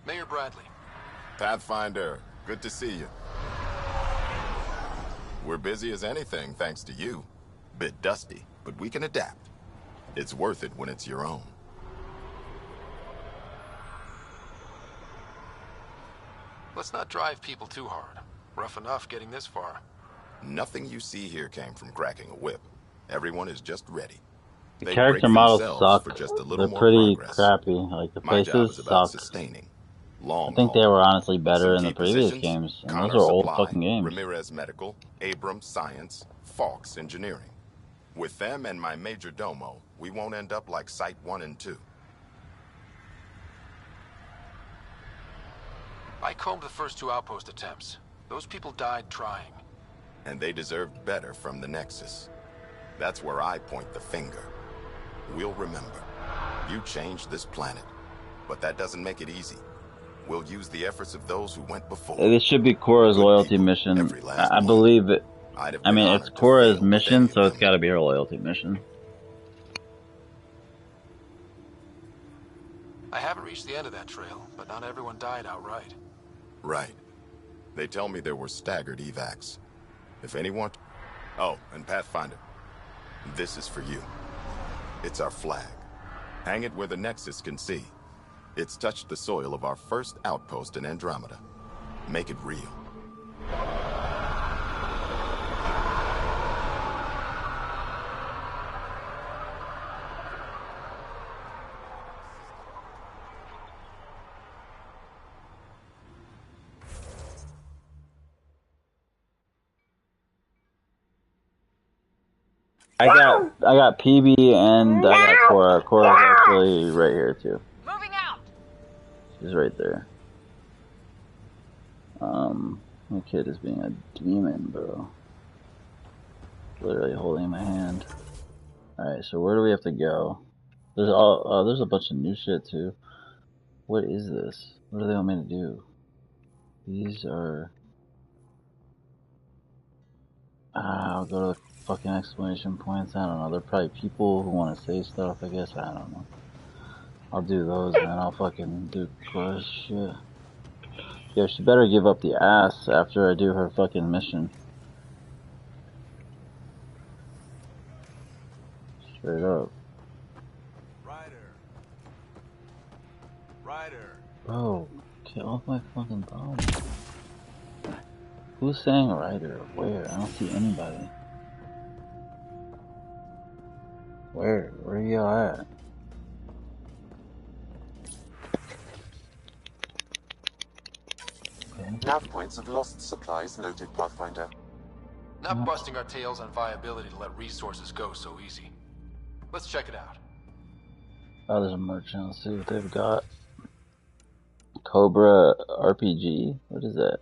Mayor Bradley. Pathfinder, good to see you. We're busy as anything, thanks to you. Bit dusty, but we can adapt. It's worth it when it's your own. Let's not drive people too hard. Rough enough getting this far. Nothing you see here came from cracking a whip. Everyone is just ready. The character models suck. They're pretty crappy. Like, the faces suck. I think they were honestly better in the previous games, and those are old fucking games. Ramirez Medical, Abrams Science, Fawkes Engineering. With them and my major domo, we won't end up like Site 1 and 2. I combed the first 2 outpost attempts. Those people died trying. And they deserved better from the Nexus. That's where I point the finger. We'll remember. You changed this planet. But that doesn't make it easy. We'll use the efforts of those who went before. This should be Cora's loyalty mission. I believe it. I mean, it's Cora's mission, so it's got to be her loyalty mission. I haven't reached the end of that trail, but not everyone died outright. Right. They tell me there were staggered evacs. If anyone... Oh, and Pathfinder. This is for you. It's our flag. Hang it where the Nexus can see. It's touched the soil of our first outpost in Andromeda. Make it real. I got PB and I got Cora. Cora's actually right here too. Moving out. She's right there. My kid is being a demon, bro. Literally holding my hand. Alright, so where do we have to go? There's a bunch of new shit too. What is this? What do they want me to do? These are... I'll go to the fucking exclamation points. I don't know. They're probably people who want to say stuff, I guess. I don't know. I'll do those and then I'll fucking do Cora's shit. Yo, she better give up the ass after I do her fucking mission. Straight up. Ryder. Bro, get off my fucking body. Who's saying Ryder? Where? I don't see anybody. Where? Where y'all at? Nav points of lost supplies noted, Pathfinder. Not busting our tails on viability to let resources go so easy. Let's check it out. Oh, there's a merchant. Let's see what they've got. Cobra RPG? What is that?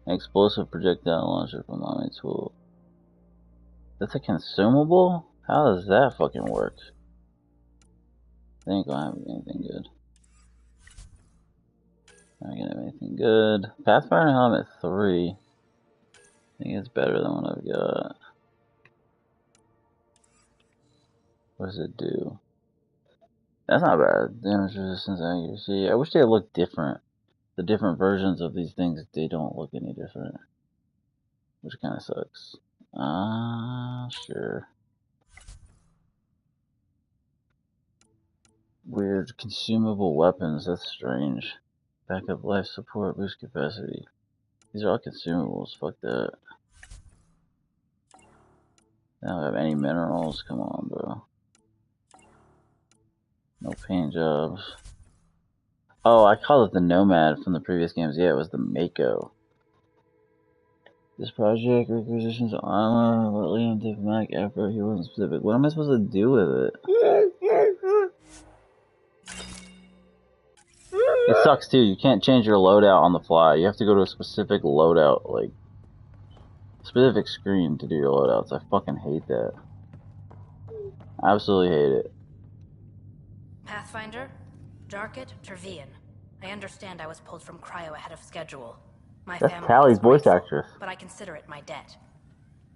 An explosive projectile launcher from my tool. That's a consumable? How does that fucking work? They ain't gonna have anything good. Not gonna have anything good. Pathfinder Helmet 3. I think it's better than what I've got. What does it do? That's not bad. Damage resistance, accuracy. I wish they looked different. The different versions of these things, they don't look any different. Which kind of sucks. Sure. Weird consumable weapons, that's strange. Backup life support, boost capacity. These are all consumables, fuck that. I don't have any minerals, come on, bro. No paint jobs. Oh, I called it the Nomad from the previous games. Yeah, it was the Mako. This project requisitions armor, lately on diplomatic effort. He wasn't specific. What am I supposed to do with it? It sucks too. You can't change your loadout on the fly. You have to go to a specific loadout, like specific screen to do your loadouts. I fucking hate that. Absolutely hate it. Pathfinder, Darket, Tervian. I understand I was pulled from Cryo ahead of schedule. My That's family Tally's is voice grateful, actress. but I consider it my debt.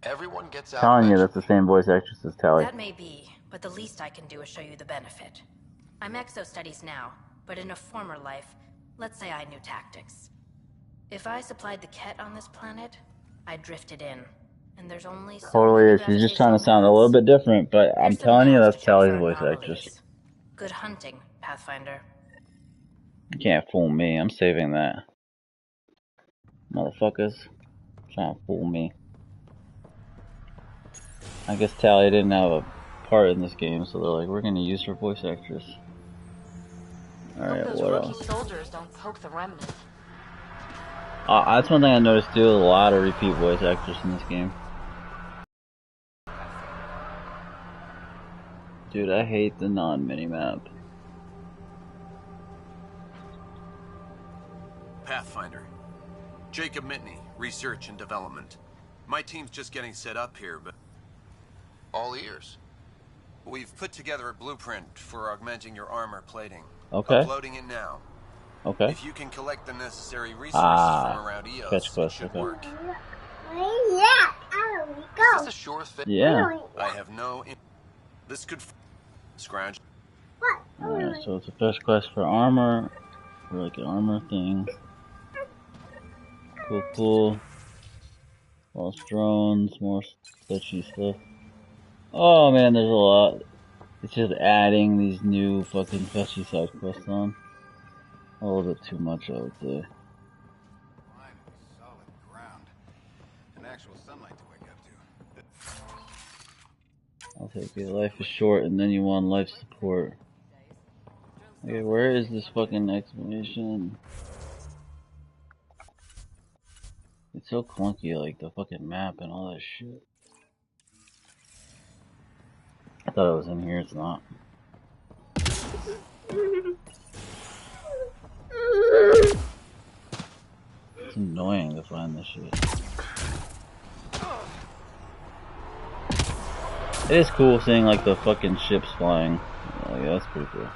Everyone gets out. Telling you that's the same voice actress as Tally. That may be, but the least I can do is show you the benefit. I'm exo-studies now, but in a former life, let's say I knew tactics. If I supplied the Ket on this planet, I drifted in, and there's only so Totally many is. She's just trying to gravitational sound a little bit different, but I'm Here's some telling you paths that's to check Tally's for voice anomalies. actress. Good hunting, Pathfinder. You can't fool me. I'm saving that. Motherfuckers. Trying to fool me. I guess Tally didn't have a part in this game, so they're like, we're gonna use her voice actress. Alright, what else? Soldiers don't poke the remnant. That's one thing I noticed too, a lot of repeat voice actors in this game. Dude, I hate the non-minimap. Pathfinder. Jacob Mitney, Research and Development. My team's just getting set up here, but... All ears. We've put together a blueprint for augmenting your armor plating. Okay. Uploading it now. Okay. If you can collect the necessary resources from around EOS, fetch it quest, should okay. work. Is this a sure thing? Yeah. I have no... This could... Scrounge. Alright, so it's a fetch quest for armor. For like an armor thing. Cool, cool. Lost drones, more sketchy stuff. Oh man, there's a lot. It's just adding these new fucking fetchy side quests on. A little bit too much, I would say. Solid ground. And actual sunlight to wake up to. I'll take it. Life is short and then you want life support. Okay, where is this fucking explanation? It's so clunky, like the fucking map and all that shit. I thought it was in here, it's not. It's annoying to find this shit. It is cool seeing like the fucking ships flying. Like, that's pretty cool.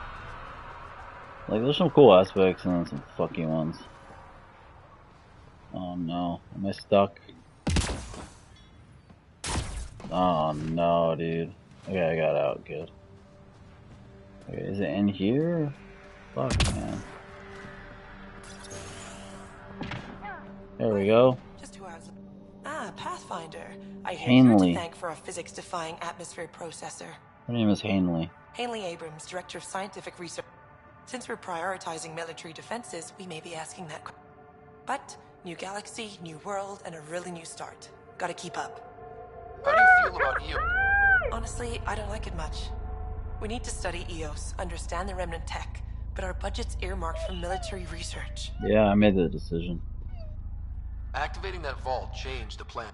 Like there's some cool aspects and then some fucking ones. Oh no, am I stuck? Oh no, dude. Okay, I got out, good. Okay, is it in here? Fuck, man. There we go. Just 2 hours. Ah, Pathfinder. I hear Hanley. you're to thank for a physics-defying atmosphere processor. Her name is Hanley. Hanley Abrams, Director of Scientific Research. Since we're prioritizing military defenses, we may be asking that question. But, new galaxy, new world, and a really new start. Gotta keep up. How do you feel about EOS? Honestly, I don't like it much. We need to study EOS, understand the remnant tech, but our budget's earmarked for military research. Yeah, I made the decision. Activating that vault changed the plan.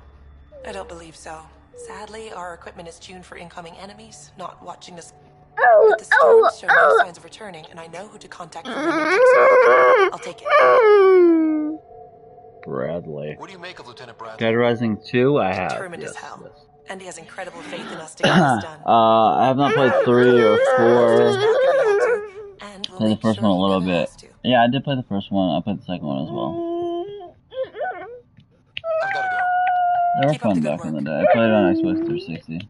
I don't believe so. Sadly, our equipment is tuned for incoming enemies, not watching us. But the storms show no signs of returning, and I know who to contact for remnant tech support. I'll take it. Bradley. What do you make of Lieutenant Bradley? Dead Rising 2, I have. Determined Yes, as hell. yes. And he has incredible faith in us to get this done. I have not played 3 or 4. I played the first one a little bit. Yeah, I did play the first one. I played the second one as well. I've gotta go. They were fun back in the day. I played it on Xbox 360.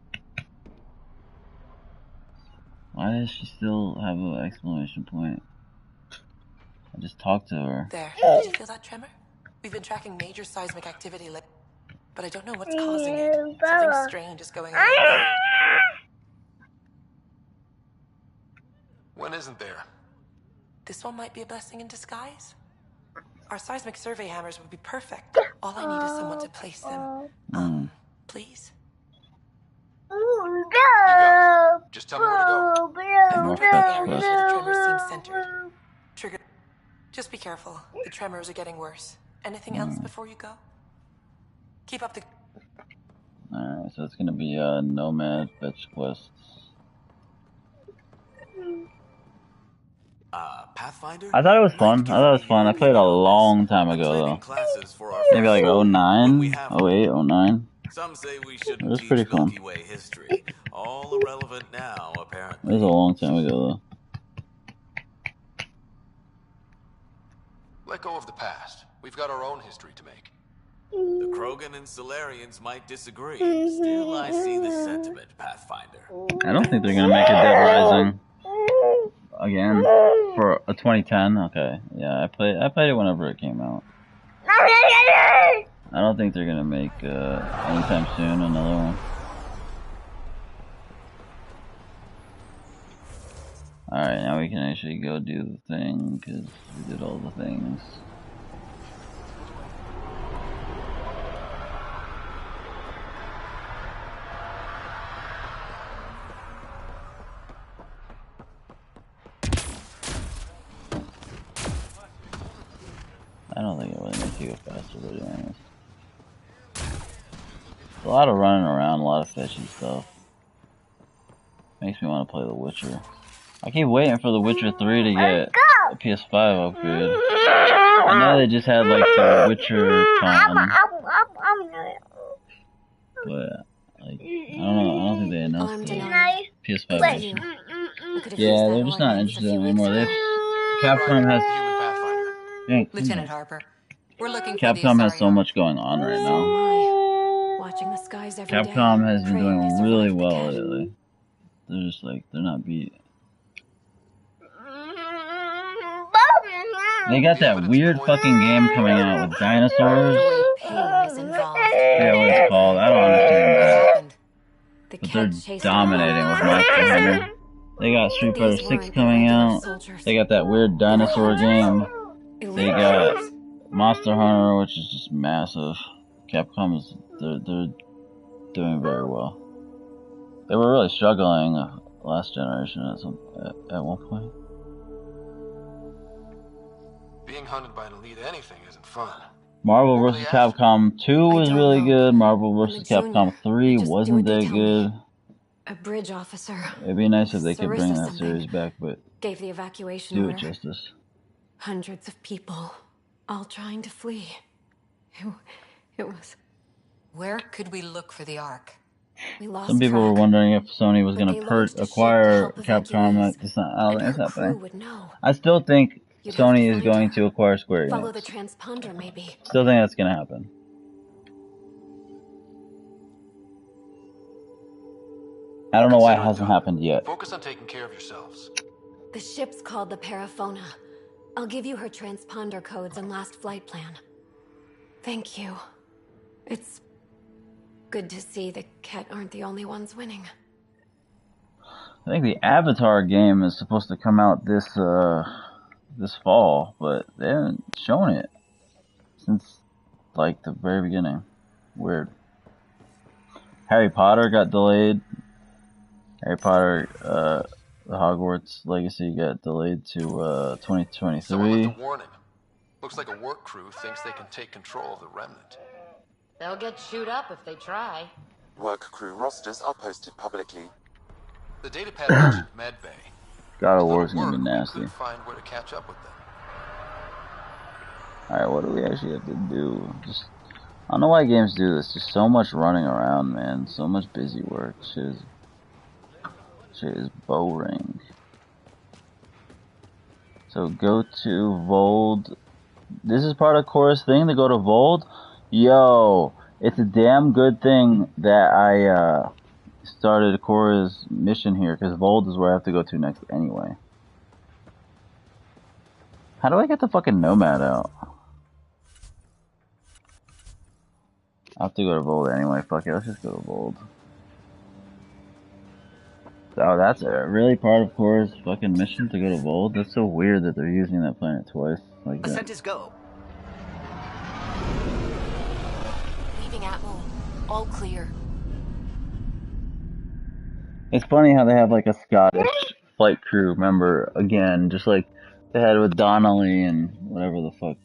Why does she still have an exclamation point? I just talked to her. There. Did you feel that tremor? We've been tracking major seismic activity lately, but I don't know what's causing it. Something strange is going on. When isn't there? This one might be a blessing in disguise. Our seismic survey hammers would be perfect. All I need is someone to place them. Please? You got it. Just tell me where to go. I wonder if the areas where the tremors seem centered. Trigger. Just be careful. The tremors are getting worse. Anything else before you go? Keep up the... Alright, so it's gonna be Nomad Fetch Quests. Pathfinder? I thought it was fun. I played it a long time ago though. Maybe like 09, 08, 09. Some say we should It was pretty fun. Milky Way history. All irrelevant now, apparently. It was a long time ago though. Let go of the past. We've got our own history to make. The Krogan and Solarians might disagree. Still, I see the sentiment, Pathfinder. I don't think they're gonna make a Dead Rising again for a 2010. Okay, yeah, I played it whenever it came out. I don't think they're gonna make anytime soon another one. Alright, now we can actually go do the thing, because we did all the things. I don't think it really makes you go faster, but anyways. It's a lot of running around, a lot of fetching stuff. Makes me want to play The Witcher. I keep waiting for The Witcher 3 to get a PS5 upgrade. I know they just had like the Witcher Con, but like I don't think they announced the PS5 edition. Yeah, they're just not interested anymore. Capcom has Lieutenant Harper, we're looking for Capcom has so much going on right now. Watching the skies every Capcom day, has been doing really well lately. They're just like, they're not beat. They got that weird fucking game coming out with dinosaurs. Yeah, what it's called. I don't understand that. But they're dominating with Monster Hunter. They got Street Fighter 6 coming out. They got that weird dinosaur game. They got Monster Hunter, which is just massive. Capcom is, they're doing very well. They were really struggling last generation at one point. Being hunted by an elite anything isn't fun. Marvel vs. Capcom 2 was really good. Marvel vs. Capcom 3 wasn't that good. A bridge officer. It'd be nice if they could bring that series back, but gave the evacuation do order. it justice. Hundreds of people, all trying to flee. It was... Where could we look for the Ark? We lost Some people were wondering if Sony was going to acquire Capcom. It's not happening. I still think Sony is going to acquire Square Follow the Enix. transponder, maybe. Still think that's going to happen. I don't know why it hasn't happened yet. Focus on taking care of yourselves. The ship's called the Paraphona. I'll give you her transponder codes and last flight plan. Thank you. It's good to see the Ket aren't the only ones winning. I think the Avatar game is supposed to come out this fall, but they haven't shown it since like the very beginning. Weird. Harry Potter got delayed. Harry Potter, the Hogwarts Legacy got delayed to 2023. Someone left a warning. Looks like a work crew thinks they can take control of the remnant. They'll get chewed up if they try. Work crew rosters are posted publicly. The datapad mentioned Medbay. God of War's gonna be nasty. Could find where to catch up with them. Alright, what do we actually have to do? Just, I don't know why games do this. Just so much running around, man. So much busy work. Shit is boring. So go to Vold. This is part of Cora's thing to go to Vold? Yo, it's a damn good thing that I started Cora's mission here, because Vold is where I have to go to next anyway. How do I get the fucking Nomad out? I have to go to Vold anyway. Fuck it, let's just go to Vold. Oh, that's really part of Cora's fucking mission to go to Vold? That's so weird that they're using that planet twice. Like that. Ascent is go. Leaving Atwell. All clear. It's funny how they have like a Scottish flight crew member again, just like they had with Donnelly and whatever the fuck.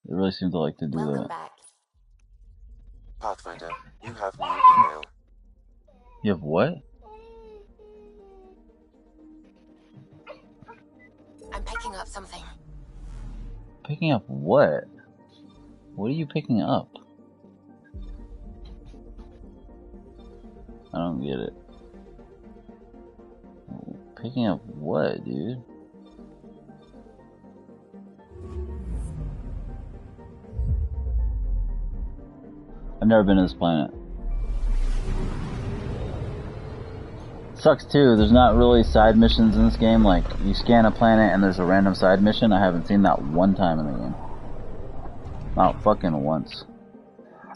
They really seem to like to do that. Back. Pathfinder, you have new email. You have what? I'm picking up something. Picking up what? What are you picking up? I don't get it. Picking up what, dude? I've never been to this planet. Sucks too, there's not really side missions in this game. Like, you scan a planet and there's a random side mission. I haven't seen that one time in the game. Not fucking once.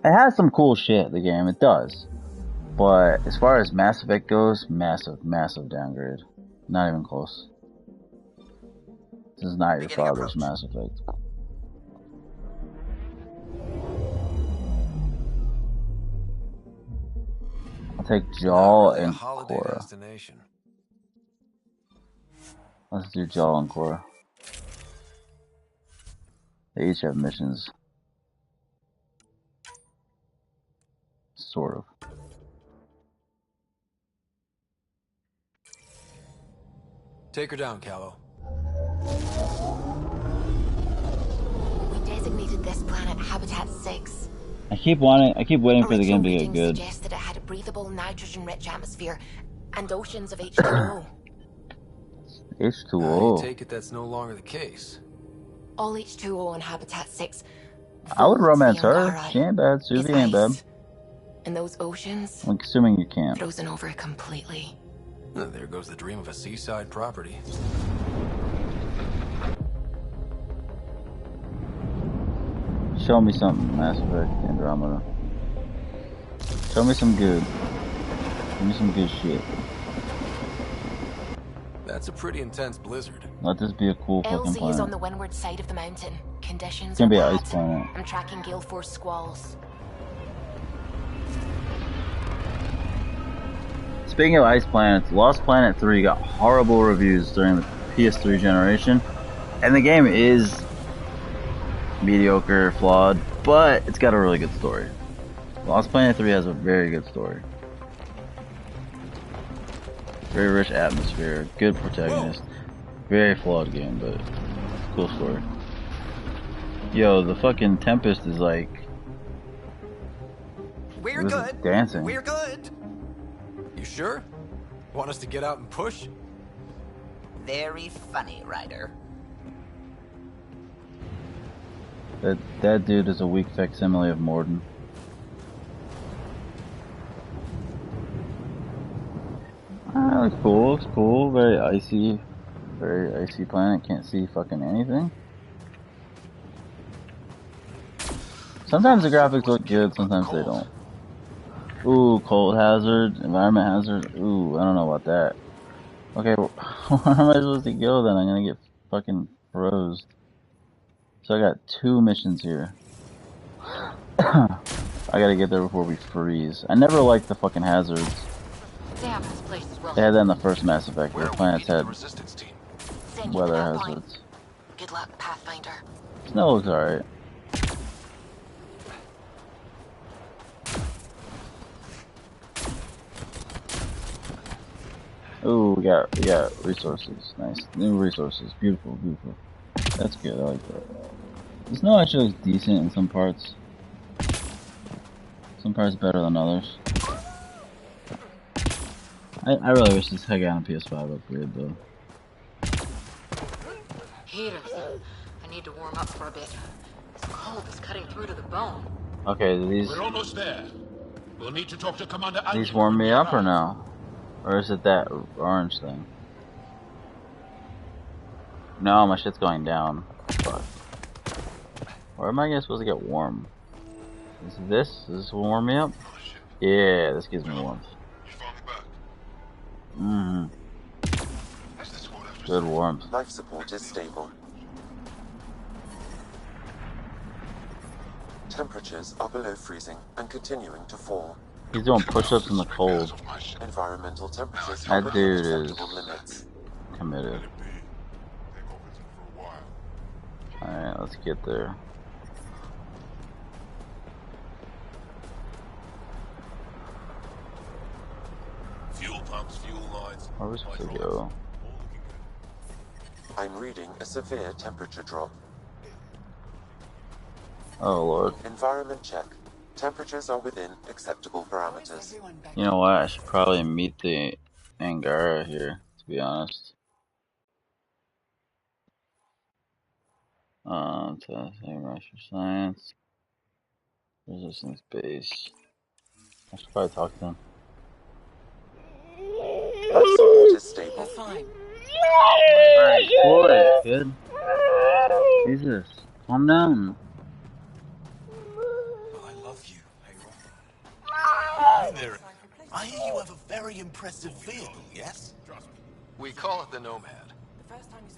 It has some cool shit, the game, it does. But as far as Mass Effect goes, massive downgrade. Not even close. This is not your father's Mass Effect. I'll take Jaw and Cora. Let's do Jaw and Cora. They each have missions. Sort of. Take her down, Callow. We designated this planet Habitat 6. I keep waiting for the game to get good. Suggested it had a breathable, nitrogen-rich atmosphere and oceans of H2O. H2O. I take it that's no longer the case. All H2O on Habitat 6. I would romance her. She ain't bad. Susie ain't bad. And those oceans, I'm assuming you can't. frozen over completely. There goes the dream of a seaside property. Show me something, Mass Effect Andromeda. Show me some good. Give me some good shit. That's a pretty intense blizzard. Let this be a cool fucking LZ planet. is on the windward side of the mountain. Conditions It's gonna be are an bad. ice planet. I'm tracking gale force squalls. Speaking of ice planets, Lost Planet 3 got horrible reviews during the PS3 generation, and the game is mediocre, flawed, but it's got a really good story. Lost Planet 3 has a very good story. Very rich atmosphere, good protagonist, very flawed game, but cool story. Yo, the fucking Tempest is like... We're good. Dancing. We're good. You sure? Want us to get out and push? Very funny, Ryder. That dude is a weak facsimile of Morden. Looks cool, looks cool. Very icy planet. Can't see fucking anything. Sometimes the graphics look good, sometimes they don't. Ooh, cold hazard, environment hazard. Ooh, I don't know about that. Okay, where am I supposed to go then? I'm gonna get fucking froze. So I got 2 missions here. I gotta get there before we freeze. I never liked the fucking hazards. Damn, this place is well. They had that in the first Mass Effect. The planets had Send you weather an outline. hazards. Good luck, Pathfinder. Snow looks alright. Ooh, we got resources. Nice. New resources. Beautiful, beautiful. That's good, I like that. The snow actually looks decent in some parts. Some parts better than others. I really wish this had gotten a PS5 upgrade though. Heaters. I need to warm up for a bit. This cold is cutting through to the bone. Okay, do these We're almost there. We'll need to talk to Commander. These warm me up or no? Or is it that orange thing? No, my shit's going down. Fuck. Where am I supposed to get warm? Is this? Does this warm me up? Yeah, this gives me warmth. Good warmth. Life support is stable. Temperatures are below freezing and continuing to fall. He's doing push-ups in the cold. Environmental temperatures That dude is limits. committed. Alright, let's get there. Fuel pumps, fuel lines. Where are we supposed to go? I'm reading a severe temperature drop. Oh lord. Environment check. Temperatures are within acceptable parameters. You know what? I should probably meet the Angara here, to be honest. Testing rush for science. Resistance base. I should probably talk to him. Life support is stable. Alright, boy, good. Jesus, calm down. I love you, Hey there. I hear you have a very impressive vehicle, yes? We call it the Nomad.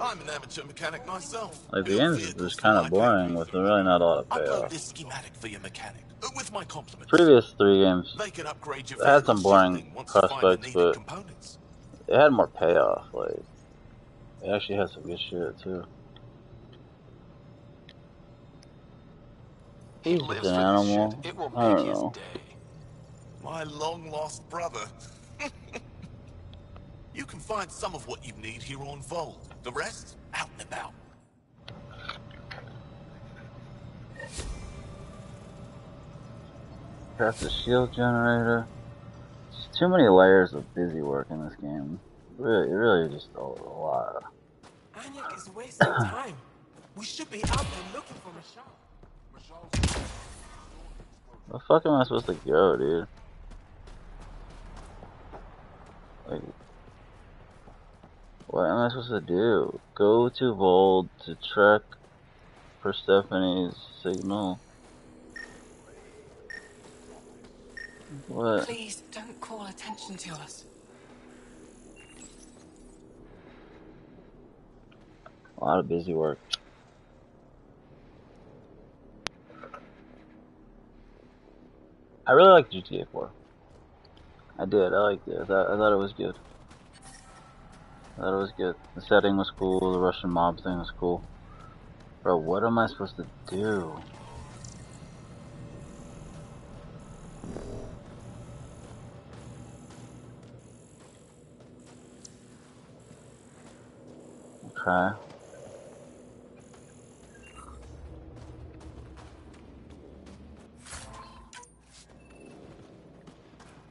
I'm an amateur mechanic myself. Like the end is just kind of boring with really not a lot of Upload payoff. this schematic for your mechanic. With my compliments. Previous 3 games They can upgrade your had some boring prospects, but it had more payoff. Like it actually had some good shit too. He's just an animal. I don't know. My long lost brother. You can find some of what you need here on Vold. The rest, out and about. Craft the shield generator. There's too many layers of busy work in this game. Really just a lot. Anya is wasting time. We should be out there looking for Michelle. Where the fuck am I supposed to go, dude? Like, what am I supposed to do? Go to Vold to track for Stephanie's signal. What? Please don't call attention to us. A lot of busy work. I really liked GTA 4. I did. I liked it. I thought it was good. The setting was cool. The Russian mob thing was cool. Bro, what am I supposed to do? Okay.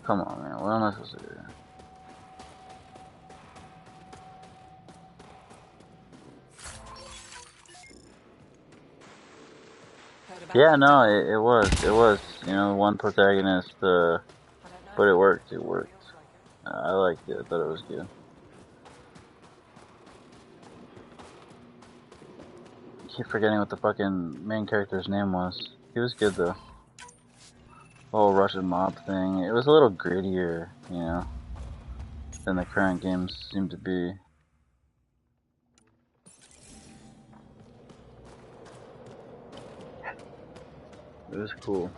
Come on, man. What am I supposed to do? Yeah, no, it was, you know, one protagonist, but it worked, I liked it, I thought it was good. I keep forgetting what the fucking main character's name was. He was good though. The whole Russian mob thing. It was a little grittier, you know, than the current games seem to be. It was cool.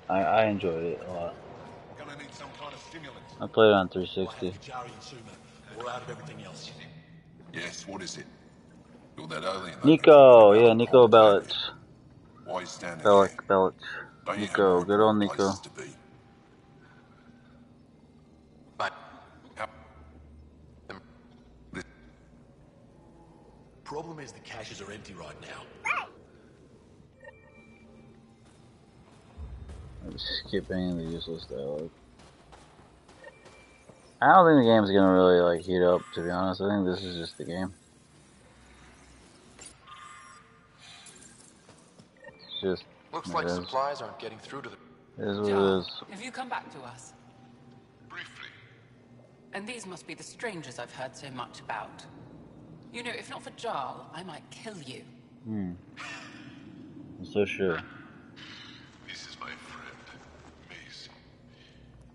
I enjoyed it a lot. I played it on 360. Yes, what is it? You're that alien. Nico, yeah, Nico Bellic. Why are you standing Bellic. Nico, good old Nico. Problem is the caches are empty right now. I'm skipping the useless dialogue. I don't think the game's gonna really like heat up, to be honest. I think this is just the game. It's just looks like supplies aren't getting through to the. It is what it is. Have you come back to us? Briefly. And these must be the strangers I've heard so much about. You know, if not for Jarl, I might kill you. I'm so sure. This is my friend, Macy.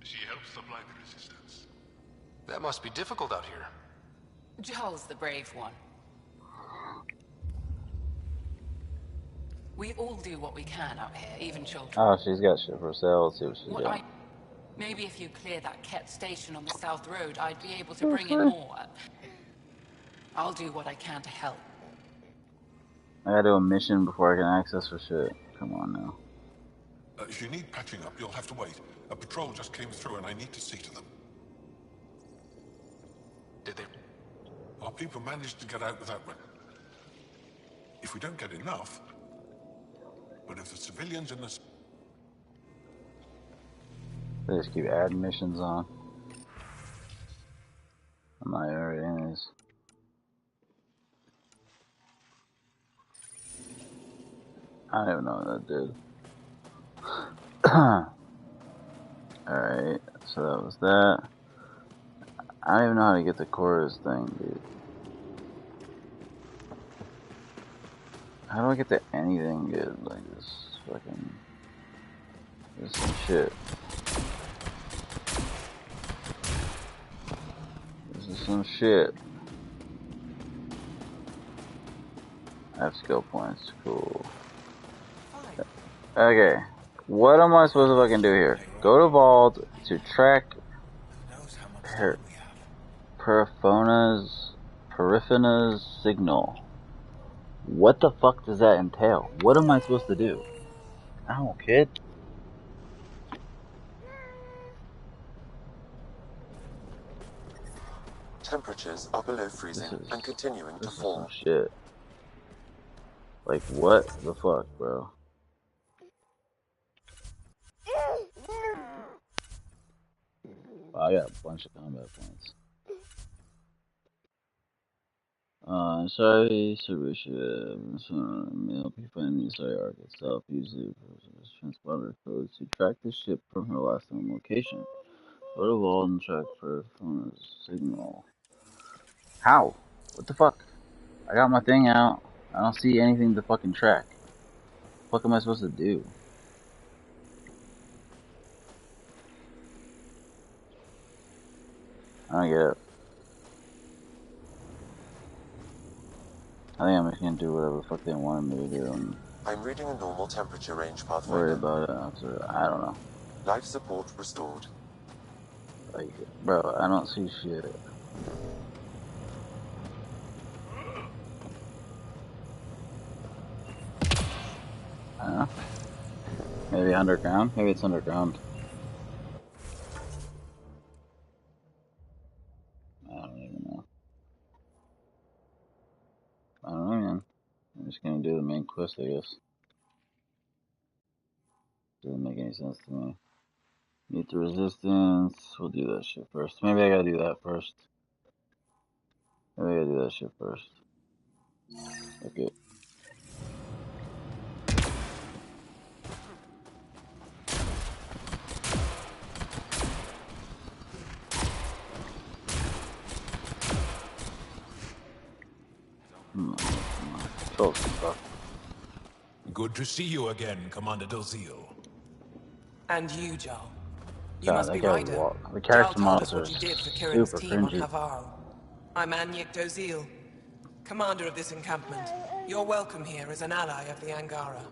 She helps supply the resistance. That must be difficult out here. Jarl's the brave one. We all do what we can out here, even children. Oh, she's got shit for sale. Let's see what she's got. Maybe if you clear that Ket station on the South Road, I'd be able to bring in more. I'll do what I can to help. I gotta do a mission before I can access her shit. Come on now. If you need patching up, you'll have to wait. A patrol just came through and I need to see to them. Did they? Our people managed to get out without one. If we don't get enough, but if the civilians in the... They just keep adding missions on. I'm not already anyways. I don't even know what that did. Alright, so that was that. I don't even know how to get the chorus thing, dude. How do I get to anything good like this? Fucking... This some shit. This is some shit. I have skill points, cool. Okay, what am I supposed to fucking do here? Go to Vault to track Periphona's signal. What the fuck does that entail? What am I supposed to do? Ow, kid. Temperatures are below freezing and continuing to fall. Shit. Like, what the fuck, bro? I got a bunch of combat points. Sorry, I'll be finding the sorry arc itself. Use the transponder codes to track the ship from her last known location. Go to Vault and track for phone signal. How? What the fuck? I got my thing out. I don't see anything to fucking track. What am I supposed to do? I don't get it. I think I'm just gonna do whatever the fuck they wanted me to do and I'm reading a normal temperature range, Pathfinder. worry about it after. I don't know. Life support restored. Like, bro, I don't see shit. I don't know. Maybe underground? Maybe it's underground. I don't even know. I don't know, man. I'm just gonna do the main quest, I guess. Doesn't make any sense to me. Meet the resistance. We'll do that shit first. Maybe I gotta do that first. Maybe I gotta do that shit first. Okay. Good to see you again, Commander Dalziel. And you, Jarl. You God, must that be guy Ryder. walk. The Jarl character told models us are what you did for Kirin's super team on cringy. Havarl. I'm IamTylerdurden1, commander of this encampment. You're welcome here as an ally of the Angara.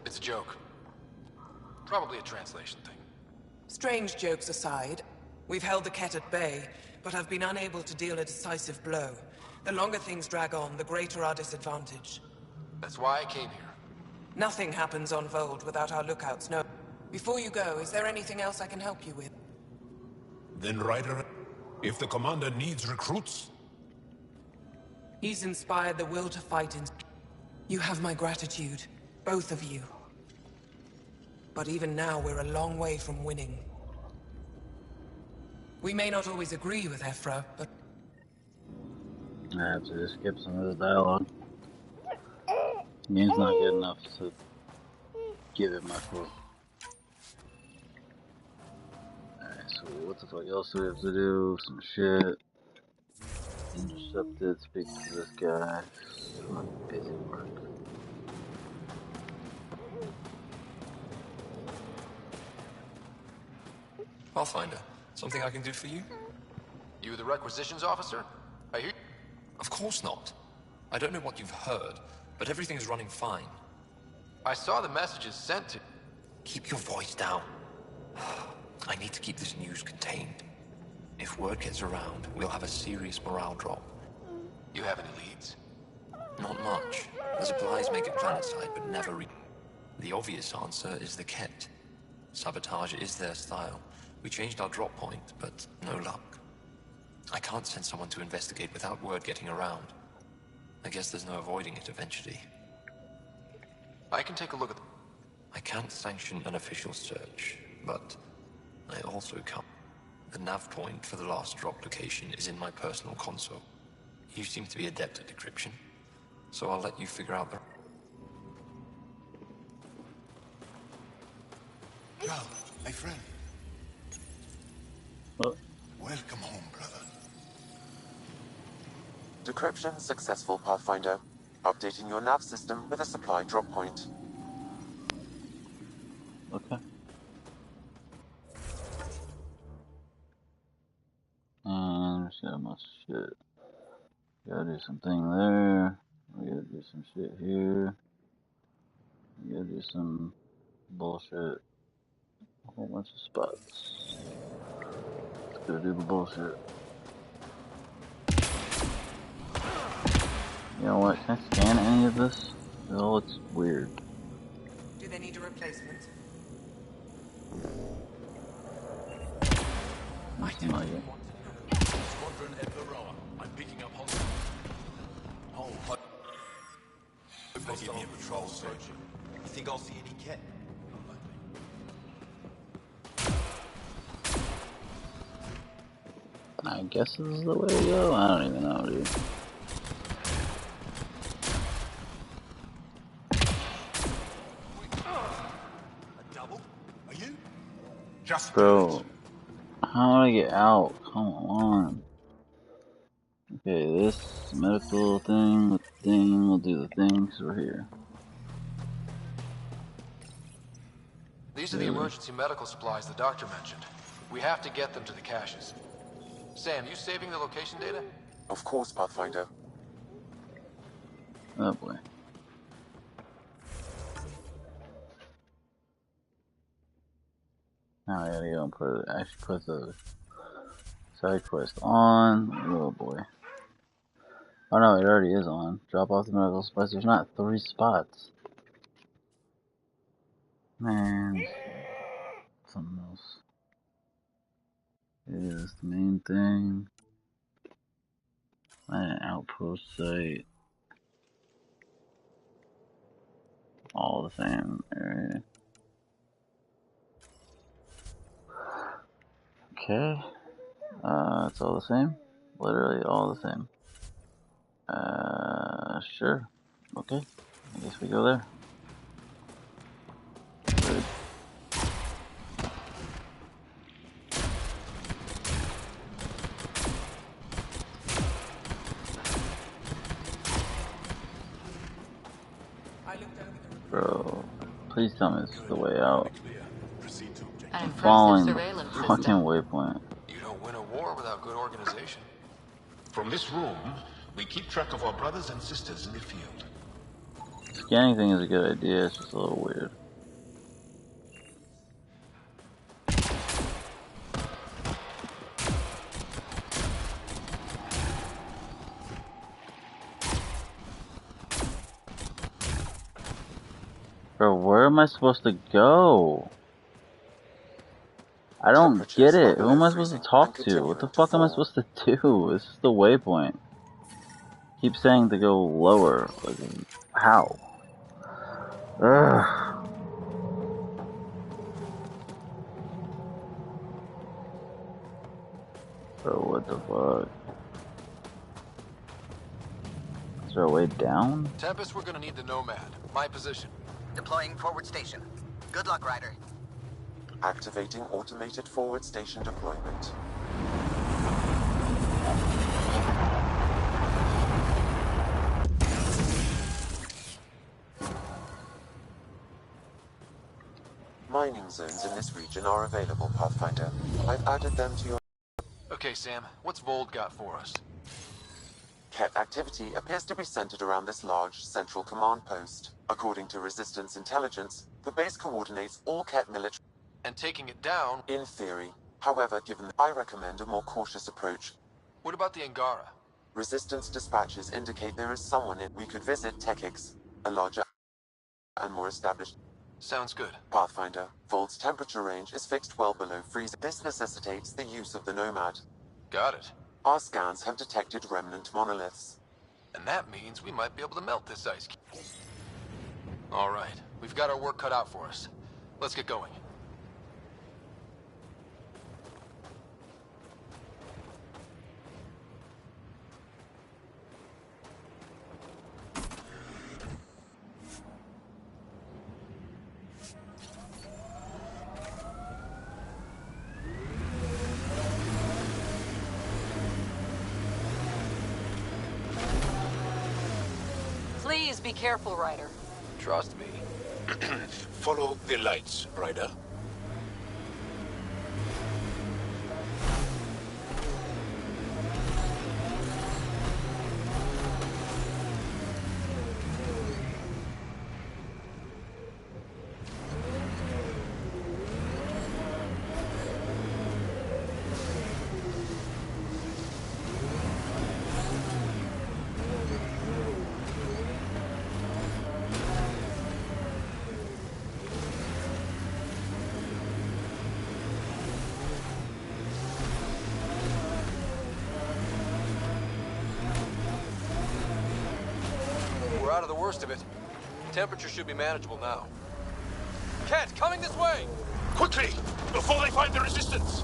It's a joke. Probably a translation thing. Strange jokes aside, we've held the Ket at bay, but have been unable to deal a decisive blow. The longer things drag on, the greater our disadvantage. That's why I came here. Nothing happens on Vold without our lookouts, no. Before you go, is there anything else I can help you with? Then, Ryder, if the commander needs recruits... He's inspired the will to fight in... You have my gratitude, both of you. But even now, we're a long way from winning. We may not always agree with Ephra, but... I have to just skip some of the dialogue. The game's not good enough to give it my full. Alright, so what the fuck else do we have to do? Some shit. Intercepted, speak to this guy. Fucking busy work. Pathfinder, something I can do for you? You the requisitions officer? I hear... Of course not. I don't know what you've heard, but everything's running fine. I saw the messages sent to... Keep your voice down. I need to keep this news contained. If word gets around, we'll have a serious morale drop. You have any leads? Not much. The supplies make it planetside, but never The obvious answer is the Ket. Sabotage is their style. We changed our drop point, but no luck. I can't send someone to investigate without word getting around. I guess there's no avoiding it eventually. I can take a look at them. I can't sanction an official search, but I also can't. The nav point for the last drop location is in my personal console. You seem to be adept at decryption, so I'll let you figure out the... Well, my friend. What? Welcome home, brother. Decryption successful, Pathfinder. Updating your nav system with a supply drop point. Okay. Just got much shit. Gotta do something there. We gotta do some shit here. We gotta do some bullshit. A whole bunch of spots. Let's go do the bullshit. You know what? Can I scan any of this? It all looks weird. Do they need a replacement? Nothing like it. Squadron at Varroa. I'm picking up hostile. Oh, what? If they give me a patrol search, you think I'll see any Ket? I guess this is the way to go. I don't even know, dude. A double? Are you? Just Bro, how do I get out? Come on. Okay, this medical thing, we'll do the thing, because we're here. These are the emergency medical supplies the doctor mentioned. We have to get them to the caches. Sam, you saving the location data? Of course, Pathfinder. Oh boy. Now I gotta go and put the side quest on. Oh boy. Oh no, it already is on. Drop off the medical supplies. There's not 3 spots. Man. Something else. It is the main thing. An outpost site. All the same area. Okay. It's all the same. Literally all the same. Sure. Okay. I guess we go there. Good. I looked over Please tell me this is the way out. An I'm impressive following the surveillance fucking system. waypoint. You don't win a war without good organization. From this room, we keep track of our brothers and sisters in the field. Scanning thing is a good idea, it's just a little weird. Bro, where am I supposed to go? I don't get it. Who am I supposed to talk to? What the fuck am I supposed to do? This is the waypoint. Keep saying to go lower. Like, how? Ugh. Bro, what the fuck? Is there a way down? Tempest, we're gonna need the Nomad. My position. Deploying forward station. Good luck, Ryder. Activating automated forward station deployment. Mining zones in this region are available, Pathfinder. I've added them to your... Okay, Sam, what's Vold got for us? Ket activity appears to be centered around this large central command post. According to Resistance intelligence, the base coordinates all Ket military... And taking it down... In theory. However, I recommend a more cautious approach. What about the Angara? Resistance dispatches indicate there is someone in... We could visit Tekix, a larger and more established... Sounds good. Pathfinder, Vold's temperature range is fixed well below freezing. This necessitates the use of the Nomad. Got it. Our scans have detected remnant monoliths. And that means we might be able to melt this ice. All right, we've got our work cut out for us. Let's get going. Please be careful, Ryder. Trust me. Follow the lights, Ryder. We're out of the worst of it. Temperature should be manageable now. Ket, coming this way! Quickly! Before they find the resistance!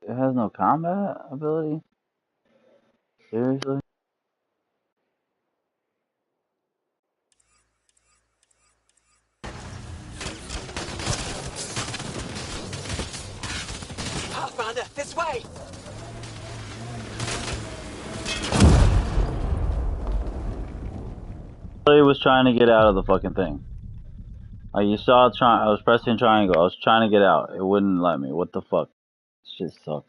It has no combat ability? Seriously? Pathfinder, this way! I was trying to get out of the fucking thing. Like, you saw I was pressing triangle. I was trying to get out. It wouldn't let me. What the fuck? This shit sucks.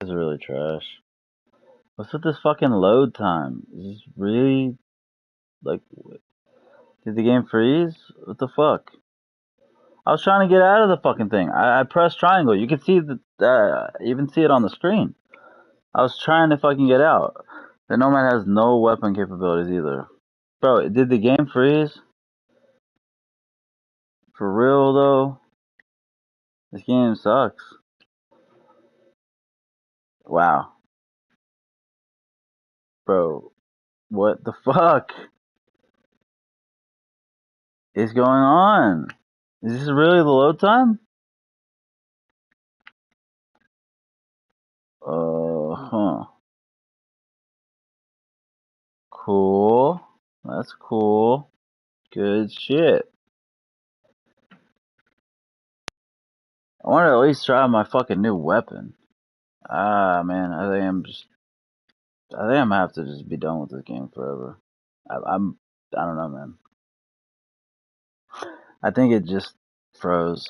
This is really trash. What's with this fucking load time? Is this really, like... Did the game freeze? What the fuck? I was trying to get out of the fucking thing. I pressed triangle. You can see the even see it on the screen. I was trying to fucking get out. The Nomad has no weapon capabilities either. Bro, did the game freeze? For real though? This game sucks. Wow. Bro, what the fuck is going on? Is this really the load time? Huh. Cool. That's cool. Good shit. I want to at least try my fucking new weapon. Ah, man, I think I'm gonna have to just be done with this game forever. I don't know, man. I think it just froze.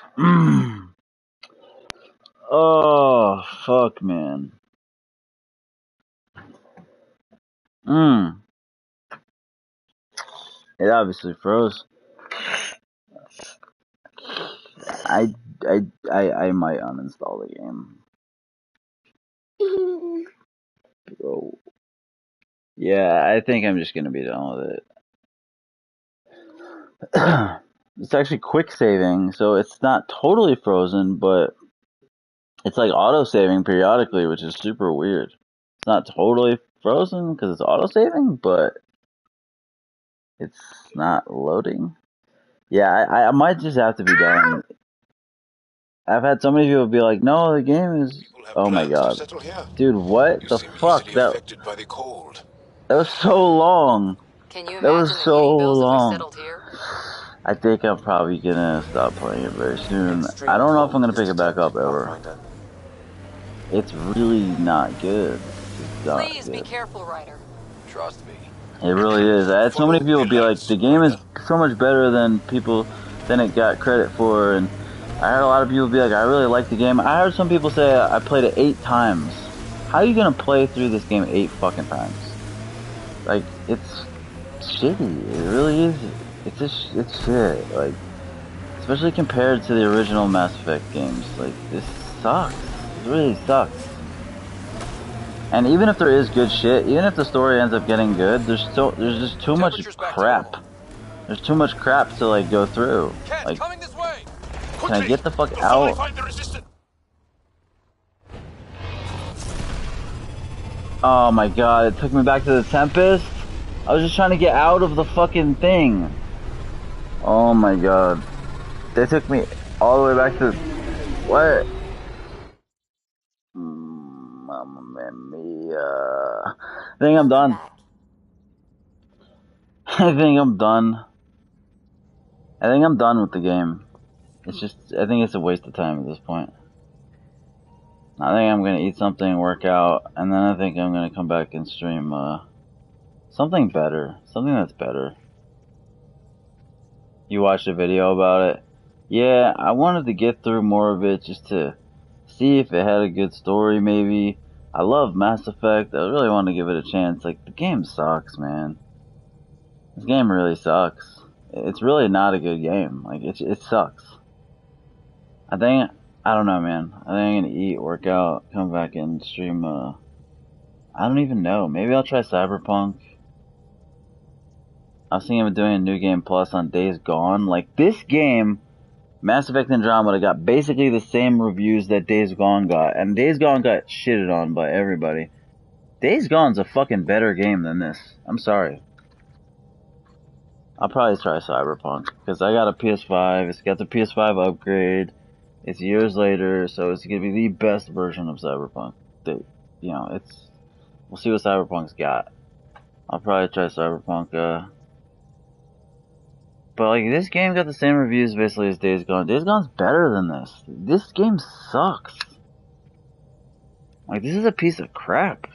Oh, fuck, man. It obviously froze. I might uninstall the game. Bro. Yeah, I think I'm just gonna be done with it. It's actually quick saving, so it's not totally frozen, but it's like auto saving periodically, which is super weird. It's not totally frozen because it's auto saving, but it's not loading. Yeah, I might just have to be done. I've had so many people be like, "No, the game is." Oh my god, dude, what the fuck? That was so long. Can you That imagine was the so heating bills if we long. settled here? I think I'm probably gonna stop playing it very soon. I don't know if I'm gonna pick it back up ever. It's really not good. It's not Please good. be careful, Ryder. Trust me. It really is. I had so many people be like, the game is so much better than it got credit for, and I heard a lot of people be like, I really like the game. I heard some people say I played it 8 times. How are you gonna play through this game 8 fucking times? Like, it's shitty. It really is. It's shit. Like, especially compared to the original Mass Effect games. Like, this sucks. It really sucks. And even if there is good shit, even if the story ends up getting good, there's just too much crap. There's too much crap to like go through. Like, can I get the fuck out? Oh my god, it took me back to the Tempest? I was just trying to get out of the fucking thing. Oh my god. They took me all the way back to... What? Mamma mia. I think I'm done. I think I'm done. I think I'm done with the game. It's just, I think it's a waste of time at this point. I think I'm gonna eat something, work out, and then I think I'm gonna come back and stream, something better. Something that's better. You watched a video about it? Yeah, I wanted to get through more of it just to see if it had a good story, maybe. I love Mass Effect. I really want to give it a chance. Like, the game sucks, man. This game really sucks. It's really not a good game. Like, it sucks. I don't know, man. I think I'm gonna eat, work out, come back and stream, I don't even know. Maybe I'll try Cyberpunk. I was thinking of doing a New Game Plus on Days Gone. Like, this game, Mass Effect Andromeda, got basically the same reviews that Days Gone got. And Days Gone got shitted on by everybody. Days Gone's a fucking better game than this. I'm sorry. I'll probably try Cyberpunk. Because I got a PS5. It's got the PS5 upgrade. It's years later, so it's gonna be the best version of Cyberpunk. We'll see what Cyberpunk's got. I'll probably try Cyberpunk, but like, this game got the same reviews basically as Days Gone. Days Gone's better than this. This game sucks. Like, this is a piece of crap.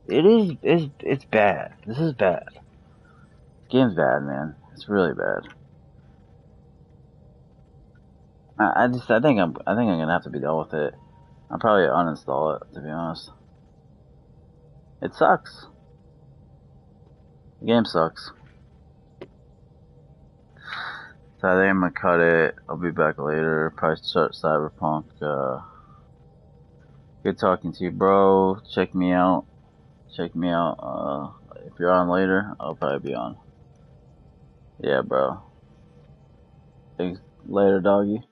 It's bad. This is bad. This game's bad, man. It's really bad. I think I'm gonna have to be done with it. I'll probably uninstall it, to be honest. It sucks. The game sucks. So I think I'm gonna cut it. I'll be back later. Probably start Cyberpunk. Good talking to you, bro. Check me out. Check me out. If you're on later, I'll probably be on. Yeah, bro. Thanks. Later, doggy.